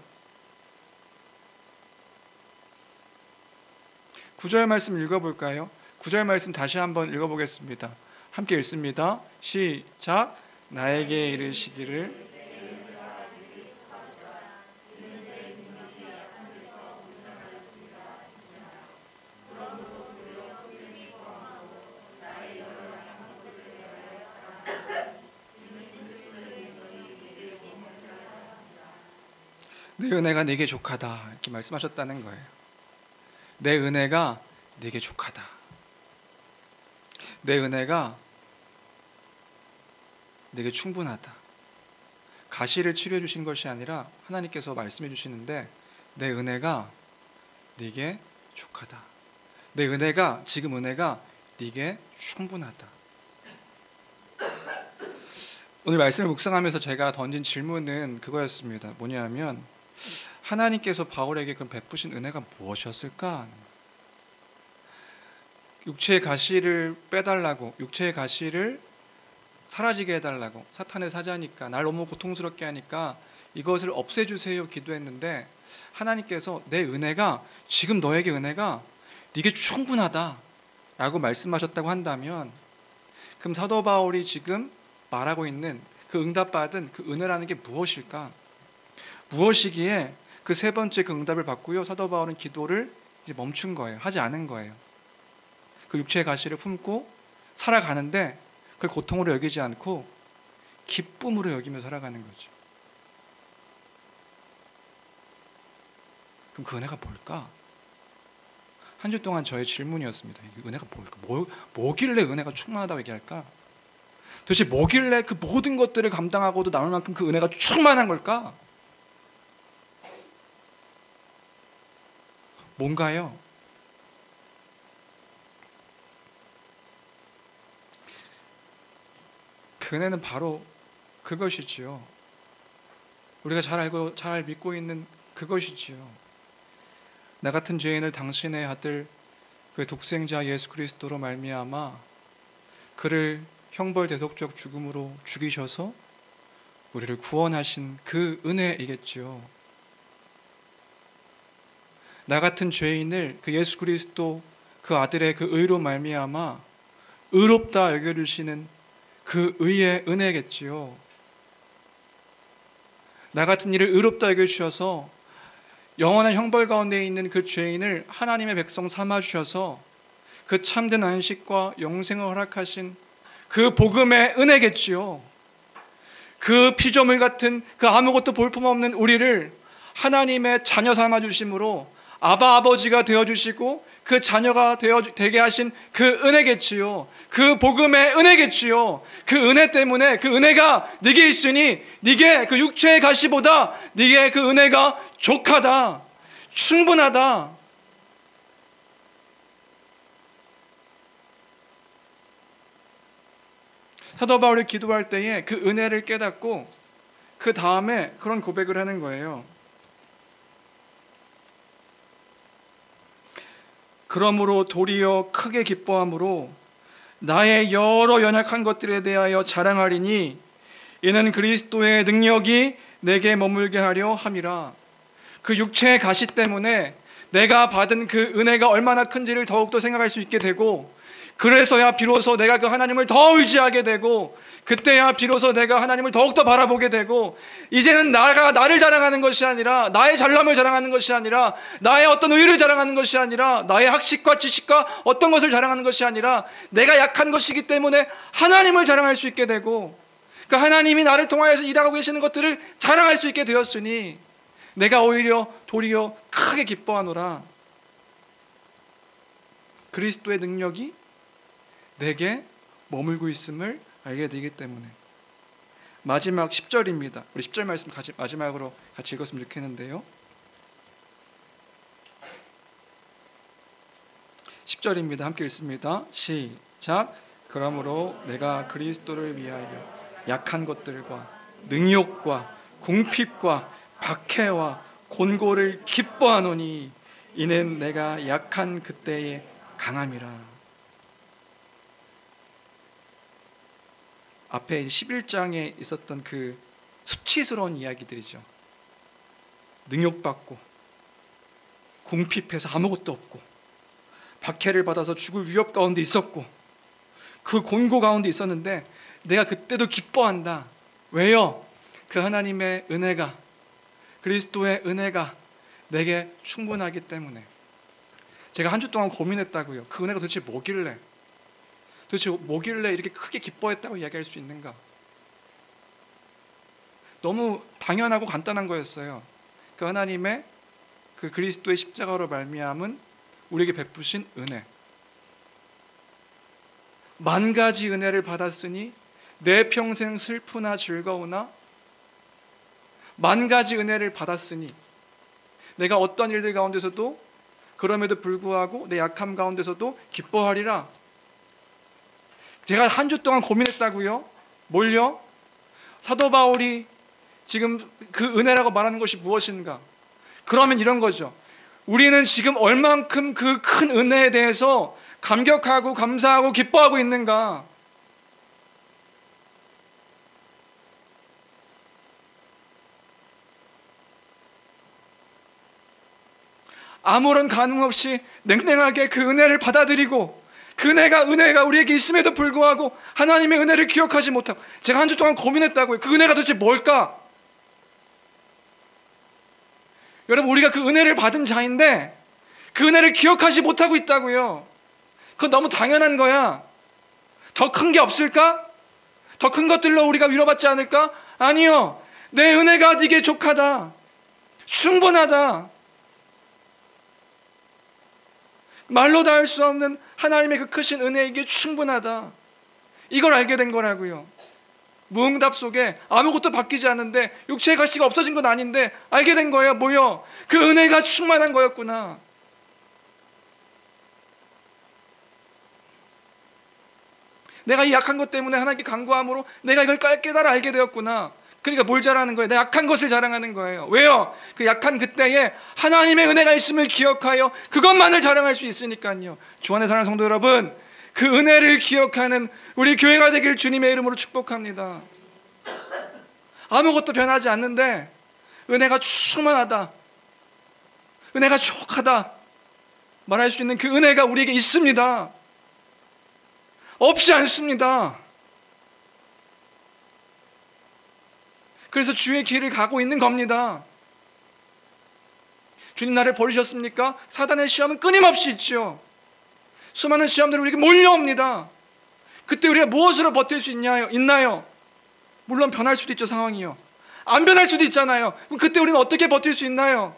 9절 말씀 읽어볼까요? 9절 말씀 다시 한번 읽어보겠습니다. 함께 읽습니다. 시작. 나에게 이르시기를 내 은혜가 네게 족하다, 이렇게 말씀하셨다는 거예요. 내 은혜가 네게 족하다. 내 은혜가 네게 충분하다. 가시를 치료해 주신 것이 아니라 하나님께서 말씀해 주시는데 내 은혜가 네게 족하다. 내 은혜가, 지금 은혜가 네게 충분하다. 오늘 말씀을 묵상하면서 제가 던진 질문은 그거였습니다. 뭐냐면, 하나님께서 바울에게 그 베푸신 은혜가 무엇이었을까? 육체의 가시를 빼달라고, 육체의 가시를 사라지게 해달라고, 사탄의 사자니까 날 너무 고통스럽게 하니까 이것을 없애주세요 기도했는데 하나님께서 내 은혜가, 지금 너에게 은혜가 네게 충분하다 라고 말씀하셨다고 한다면, 그럼 사도 바울이 지금 말하고 있는 그 응답받은 그 은혜라는 게 무엇일까? 무엇이기에 그 3번째 그 응답을 받고요, 사도 바울은 기도를 이제 멈춘 거예요. 하지 않은 거예요. 그 육체의 가시를 품고 살아가는데 그걸 고통으로 여기지 않고 기쁨으로 여기며 살아가는 거죠. 그럼 그 은혜가 뭘까? 한 주 동안 저의 질문이었습니다. 이 은혜가 뭘까? 뭐길래 은혜가 충만하다고 얘기할까? 도대체 뭐길래 그 모든 것들을 감당하고도 남을 만큼 그 은혜가 충만한 걸까? 뭔가요? 그 은혜는 바로 그것이지요. 우리가 잘 알고 잘 믿고 있는 그것이지요. 나 같은 죄인을 당신의 아들 그 독생자 예수 그리스도로 말미암아 그를 형벌 대속적 죽음으로 죽이셔서 우리를 구원하신 그 은혜이겠지요. 나 같은 죄인을 그 예수 그리스도 그 아들의 그 의로 말미암아 의롭다 여겨주시는 그 의의 은혜겠지요. 나 같은 이를 의롭다 여겨주셔서 영원한 형벌 가운데 있는 그 죄인을 하나님의 백성 삼아주셔서 그 참된 안식과 영생을 허락하신 그 복음의 은혜겠지요. 그 피조물 같은 그 아무것도 볼품없는 우리를 하나님의 자녀 삼아주심으로 아바 아버지가 되어주시고 그 자녀가 되게 하신 그 은혜겠지요. 그 복음의 은혜겠지요. 그 은혜 때문에 그 은혜가 네게 있으니 네게 그 육체의 가시보다 네게 그 은혜가 족하다, 충분하다. 사도 바울이 기도할 때에 그 은혜를 깨닫고 그 다음에 그런 고백을 하는 거예요. 그러므로 도리어 크게 기뻐함으로 나의 여러 연약한 것들에 대하여 자랑하리니 이는 그리스도의 능력이 내게 머물게 하려 함이라. 그 육체의 가시 때문에 내가 받은 그 은혜가 얼마나 큰지를 더욱더 생각할 수 있게 되고, 그래서야 비로소 내가 그 하나님을 더 의지하게 되고, 그때야 비로소 내가 하나님을 더욱더 바라보게 되고, 이제는 나를 자랑하는 것이 아니라, 나의 잘남을 자랑하는 것이 아니라, 나의 어떤 의를 자랑하는 것이 아니라, 나의 학식과 지식과 어떤 것을 자랑하는 것이 아니라, 내가 약한 것이기 때문에 하나님을 자랑할 수 있게 되고, 그 하나님이 나를 통하여서 일하고 계시는 것들을 자랑할 수 있게 되었으니 내가 오히려 도리어 크게 기뻐하노라. 그리스도의 능력이 내게 머물고 있음을 알게 되기 때문에. 마지막 10절입니다. 우리 10절 말씀 마지막으로 같이 읽었으면 좋겠는데요. 10절입니다. 함께 읽습니다. 시작. 그러므로 내가 그리스도를 위하여 약한 것들과 능욕과 궁핍과 박해와 곤고를 기뻐하노니 이는 내가 약한 그때의 강함이라. 앞에 11장에 있었던 그 수치스러운 이야기들이죠. 능욕받고 궁핍해서 아무것도 없고 박해를 받아서 죽을 위협 가운데 있었고 그 곤고 가운데 있었는데 내가 그때도 기뻐한다. 왜요? 그 하나님의 은혜가, 그리스도의 은혜가 내게 충분하기 때문에. 제가 한 주 동안 고민했다고요. 그 은혜가 도대체 뭐길래 이렇게 크게 기뻐했다고 이야기할 수 있는가? 너무 당연하고 간단한 거였어요. 그 하나님의 그 그리스도의 십자가로 말미암은 우리에게 베푸신 은혜. 만 가지 은혜를 받았으니 내 평생 슬프나 즐거우나 만 가지 은혜를 받았으니 내가 어떤 일들 가운데서도 그럼에도 불구하고 내 약함 가운데서도 기뻐하리라. 제가 한 주 동안 고민했다고요. 뭘요? 사도 바울이 지금 그 은혜라고 말하는 것이 무엇인가? 그러면 이런 거죠. 우리는 지금 얼만큼 그 큰 은혜에 대해서 감격하고 감사하고 기뻐하고 있는가? 아무런 간음 없이 냉랭하게 그 은혜를 받아들이고 그 은혜가 우리에게 있음에도 불구하고 하나님의 은혜를 기억하지 못하고. 제가 한 주 동안 고민했다고요. 그 은혜가 도대체 뭘까? 여러분, 우리가 그 은혜를 받은 자인데 그 은혜를 기억하지 못하고 있다고요. 그건 너무 당연한 거야. 더 큰 게 없을까? 더 큰 것들로 우리가 위로받지 않을까? 아니요. 내 은혜가 네게 족하다, 충분하다, 말로 다 할 수 없는 하나님의 그 크신 은혜에게 충분하다. 이걸 알게 된 거라고요. 무응답 속에 아무것도 바뀌지 않는데 육체의 가시가 없어진 건 아닌데 알게 된 거예요. 뭐요? 그 은혜가 충만한 거였구나. 내가 이 약한 것 때문에 하나님께 간구함으로 내가 이걸 깨달아 알게 되었구나. 그러니까 뭘 자랑하는 거예요? 내 약한 것을 자랑하는 거예요. 왜요? 그 약한 그때에 하나님의 은혜가 있음을 기억하여 그것만을 자랑할 수 있으니까요. 주 안에 사랑하는 성도 여러분, 그 은혜를 기억하는 우리 교회가 되길 주님의 이름으로 축복합니다. 아무것도 변하지 않는데 은혜가 충만하다, 은혜가 족하다 말할 수 있는 그 은혜가 우리에게 있습니다. 없지 않습니다. 그래서 주의 길을 가고 있는 겁니다. 주님 나를 버리셨습니까? 사단의 시험은 끊임없이 있죠. 수많은 시험들이 우리에게 몰려옵니다. 그때 우리가 무엇으로 버틸 수 있나요? 물론 변할 수도 있죠, 상황이요. 안 변할 수도 있잖아요. 그럼 그때 우리는 어떻게 버틸 수 있나요?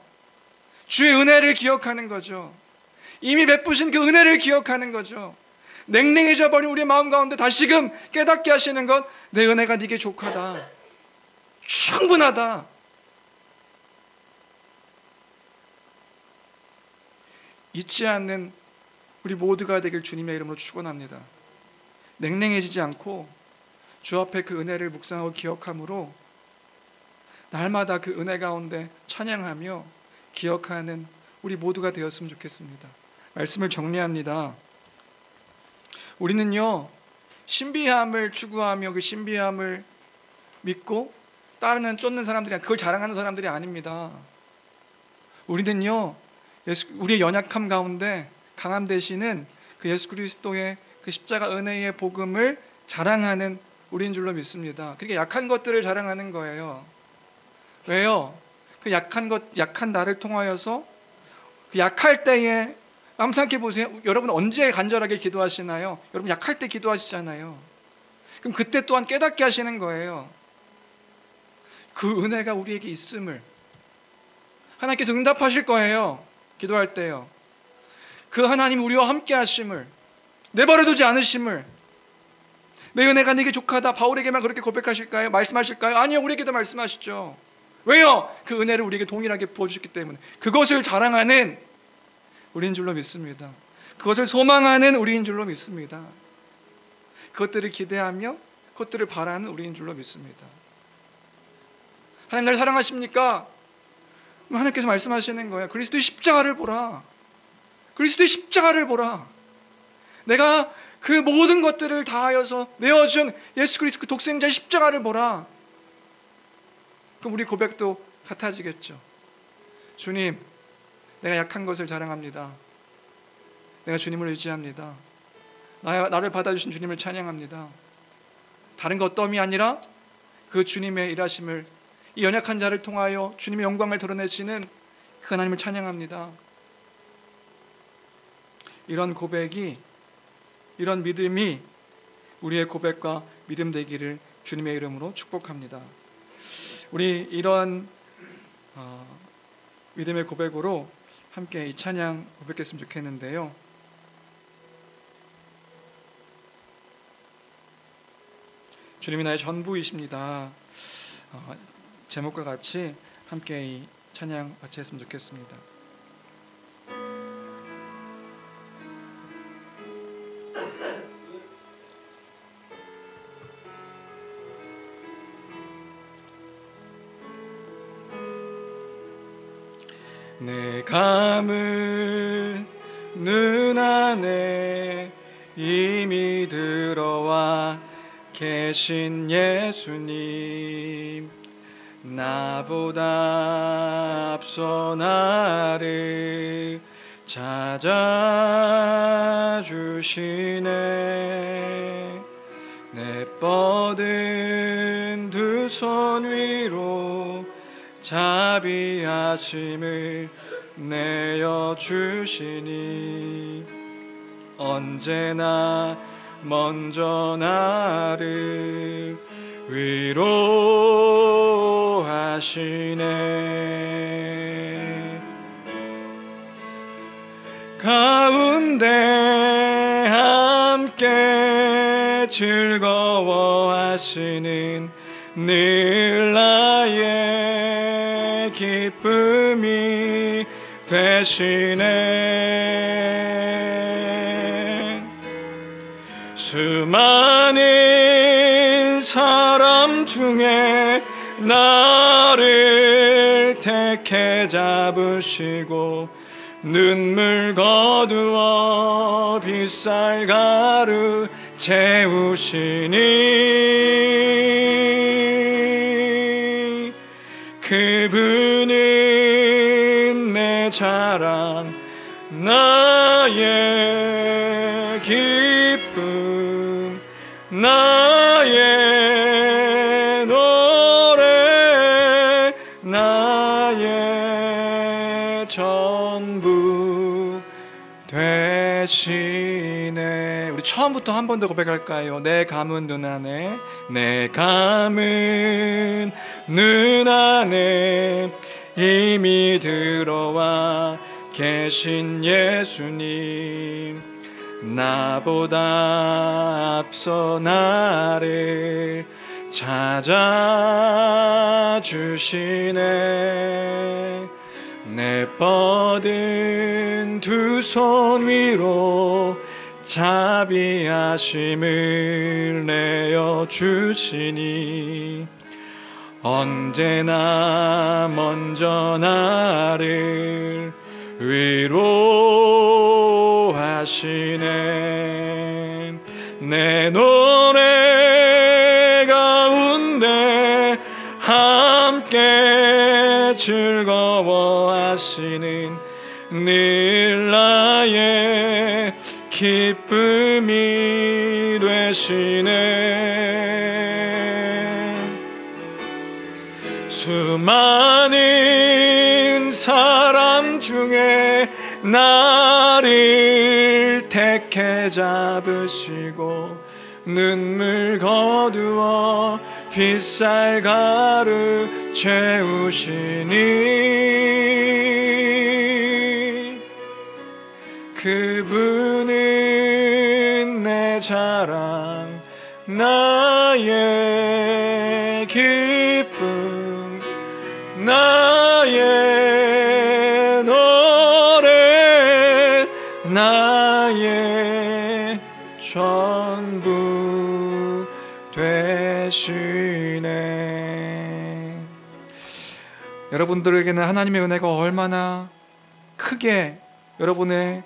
주의 은혜를 기억하는 거죠. 이미 베푸신 그 은혜를 기억하는 거죠. 냉랭해져 버린 우리의 마음 가운데 다시금 깨닫게 하시는 것, 내 은혜가 네게 족하다, 충분하다. 잊지 않는 우리 모두가 되길 주님의 이름으로 축원합니다. 냉랭해지지 않고 주 앞에 그 은혜를 묵상하고 기억함으로 날마다 그 은혜 가운데 찬양하며 기억하는 우리 모두가 되었으면 좋겠습니다. 말씀을 정리합니다. 우리는요, 신비함을 추구하며 그 신비함을 믿고 따르는 쫓는 사람들이, 그걸 자랑하는 사람들이 아닙니다. 우리는요, 우리의 연약함 가운데 강함 되시는 그 예수 그리스도의 그 십자가 은혜의 복음을 자랑하는 우리인 줄로 믿습니다. 그러니까 약한 것들을 자랑하는 거예요. 왜요? 그 약한 나를 통하여서 그 약할 때에 한번 생각해 보세요. 여러분 언제 간절하게 기도하시나요? 여러분 약할 때 기도하시잖아요. 그럼 그때 또한 깨닫게 하시는 거예요. 그 은혜가 우리에게 있음을 하나님께서 응답하실 거예요. 기도할 때요. 그 하나님이 우리와 함께 하심을, 내버려두지 않으심을, 내 은혜가 네게 족하다, 바울에게만 그렇게 고백하실까요? 말씀하실까요? 아니요, 우리에게도 말씀하시죠. 왜요? 그 은혜를 우리에게 동일하게 부어주셨기 때문에. 그것을 자랑하는 우리인 줄로 믿습니다. 그것을 소망하는 우리인 줄로 믿습니다. 그것들을 기대하며 그것들을 바라는 우리인 줄로 믿습니다. 하나님 나를 사랑하십니까? 하나님께서 말씀하시는 거예요. 그리스도의 십자가를 보라. 그리스도의 십자가를 보라. 내가 그 모든 것들을 다하여서 내어준 예수 그리스도 그 독생자의 십자가를 보라. 그럼 우리 고백도 같아지겠죠. 주님, 내가 약한 것을 자랑합니다. 내가 주님을 의지합니다. 나를 받아주신 주님을 찬양합니다. 다른 것 어떠함이 아니라 그 주님의 일하심을, 이 연약한 자를 통하여 주님의 영광을 드러내시는 그 하나님을 찬양합니다. 이런 고백이, 이런 믿음이 우리의 고백과 믿음 되기를 주님의 이름으로 축복합니다. 우리 이런 믿음의 고백으로 함께 이 찬양 고백했으면 좋겠는데요. 주님이 나의 전부이십니다. 제목과 같이 함께 이 찬양 같이 했으면 좋겠습니다. 내 감은 눈 안에 이미 들어와 계신 예수님, 나보다 앞서 나를 찾아주시네. 내 뻗은 두 손 위로 자비하심을 내어주시니 언제나 먼저 나를 위로하시네. 가운데 함께 즐거워하시는 늘 나의 기쁨이 되시네. 수많은 사람 중에 나를 택해 잡으시고 눈물 거두어 빗살 가루 채우시니 그분은 내 자랑, 나의 기쁨, 나의 노래, 나의 전부 되시네. 우리 처음부터 한 번 더 고백할까요? 내 감은 눈 안에, 내 감은 눈 안에 이미 들어와 계신 예수님, 나보다 앞서 나를 찾아주시네. 내 뻗은 두 손 위로 자비하심을 내어주시니 언제나 먼저 나를 위로하시네. 내 노래 가운데 함께 즐거워하시는 늘 나의 기쁨이 되시네. 수많은 사람 중에 나를 택해 잡으시고 눈물 거두어 빗살 가루 채우시니 그분은 내 자랑, 나의 기쁨, 나의 노래, 나의 전부 되시네. 여러분들에게는 하나님의 은혜가 얼마나 크게 여러분의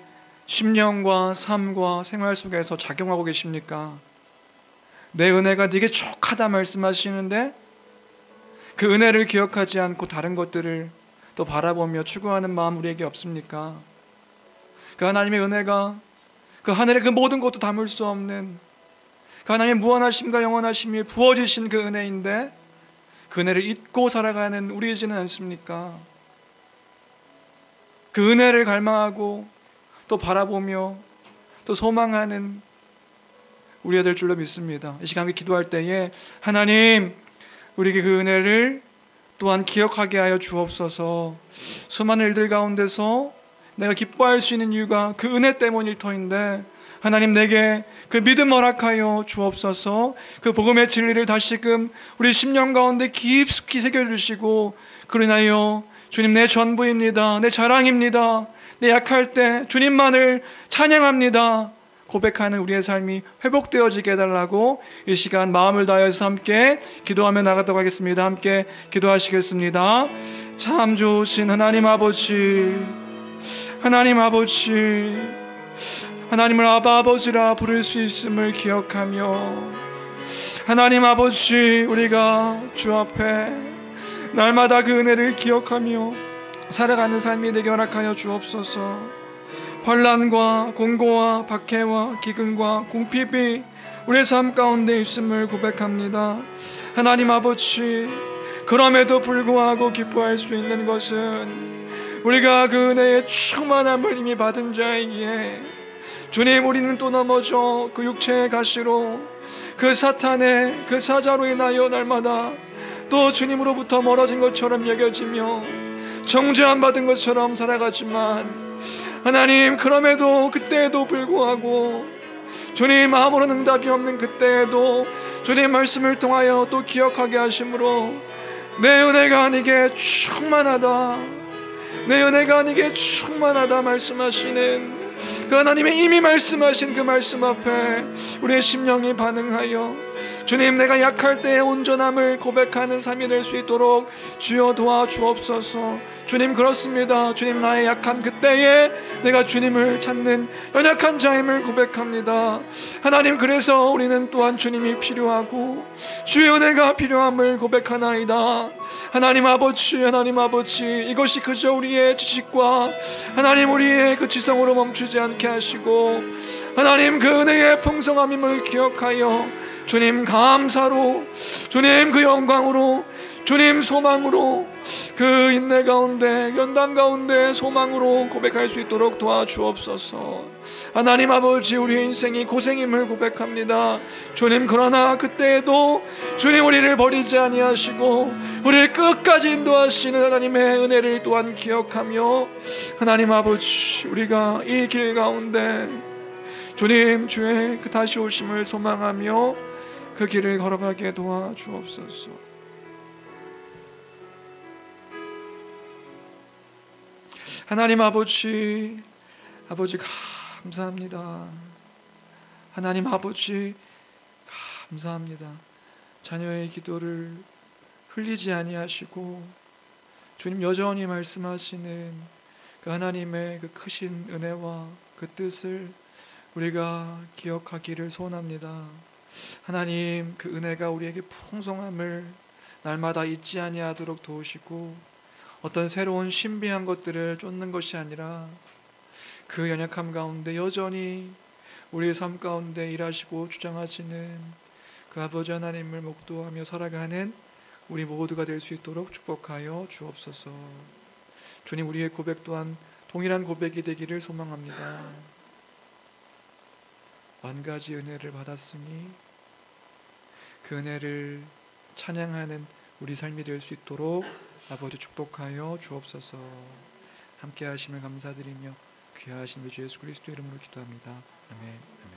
심령과 삶과 생활 속에서 작용하고 계십니까? 내 은혜가 네게 족하다 말씀하시는데 그 은혜를 기억하지 않고 다른 것들을 또 바라보며 추구하는 마음 우리에게 없습니까? 그 하나님의 은혜가 그 하늘의 그 모든 것도 담을 수 없는 그 하나님의 무한하심과 영원하심이 부어지신 그 은혜인데 그 은혜를 잊고 살아가는 우리이지는 않습니까? 그 은혜를 갈망하고 또 바라보며 또 소망하는 우리가 될 줄로 믿습니다. 이 시간 함께 기도할 때에 하나님, 우리에게 그 은혜를 또한 기억하게 하여 주옵소서. 수많은 일들 가운데서 내가 기뻐할 수 있는 이유가 그 은혜 때문일 터인데 하나님, 내게 그 믿음 허락하여 주옵소서. 그 복음의 진리를 다시금 우리 심령 가운데 깊숙이 새겨주시고 그로 인하여 주님, 내 전부입니다, 내 자랑입니다, 내 약할 때 주님만을 찬양합니다 고백하는 우리의 삶이 회복되어지게 해달라고 이 시간 마음을 다해서 함께 기도하며 나가도록 하겠습니다. 함께 기도하시겠습니다. 참 좋으신 하나님 아버지, 하나님 아버지, 하나님을 아바 아버지라 부를 수 있음을 기억하며 하나님 아버지, 우리가 주 앞에 날마다 그 은혜를 기억하며 살아가는 삶이 되게 허락하여 주옵소서. 환난과 공고와 박해와 기근과 궁핍이 우리의 삶 가운데 있음을 고백합니다. 하나님 아버지, 그럼에도 불구하고 기뻐할 수 있는 것은 우리가 그 은혜의 충만함을 이미 받은 자이기에 주님, 우리는 또 넘어져 그 육체의 가시로 그 사탄의 그 사자로 인하여 날마다 또 주님으로부터 멀어진 것처럼 여겨지며 정죄함 받은 것처럼 살아가지만 하나님, 그럼에도 그때에도 불구하고 주님, 아무런 응답이 없는 그때에도 주님 말씀을 통하여 또 기억하게 하심으로 내 은혜가 네게 충만하다, 내 은혜가 네게 충만하다 말씀하시는 그 하나님의 이미 말씀하신 그 말씀 앞에 우리의 심령이 반응하여 주님, 내가 약할 때의 온전함을 고백하는 삶이 될 수 있도록 주여 도와주옵소서. 주님, 그렇습니다. 주님, 나의 약한 그때에 내가 주님을 찾는 연약한 자임을 고백합니다. 하나님, 그래서 우리는 또한 주님이 필요하고 주의 은혜가 필요함을 고백하나이다. 하나님 아버지, 하나님 아버지, 이것이 그저 우리의 지식과 하나님 우리의 그 지성으로 멈추지 않게 하시고 하나님, 그 은혜의 풍성함임을 기억하여 주님 감사로, 주님 그 영광으로, 주님 소망으로 그 인내 가운데, 연단 가운데 소망으로 고백할 수 있도록 도와주옵소서. 하나님 아버지, 우리의 인생이 고생임을 고백합니다. 주님, 그러나 그때에도 주님 우리를 버리지 아니하시고 우리를 끝까지 인도하시는 하나님의 은혜를 또한 기억하며, 하나님 아버지, 우리가 이 길 가운데 주님 주의 그 다시 오심을 소망하며 그 길을 걸어가게 도와주옵소서. 하나님 아버지, 감사합니다. 하나님 아버지, 감사합니다. 자녀의 기도를 흘리지 아니하시고 주님 여전히 말씀하시는 그 하나님의 그 크신 은혜와 그 뜻을 우리가 기억하기를 소원합니다. 하나님, 그 은혜가 우리에게 풍성함을 날마다 잊지 아니하도록 도우시고, 어떤 새로운 신비한 것들을 쫓는 것이 아니라 그 연약함 가운데 여전히 우리의 삶 가운데 일하시고 주장하시는 그 아버지 하나님을 목도하며 살아가는 우리 모두가 될 수 있도록 축복하여 주옵소서. 주님, 우리의 고백 또한 동일한 고백이 되기를 소망합니다. 만가지 은혜를 받았으니 그 은혜를 찬양하는 우리 삶이 될 수 있도록 아버지 축복하여 주옵소서. 함께 하심을 감사드리며 귀하신 주 예수 그리스도 이름으로 기도합니다. 아멘.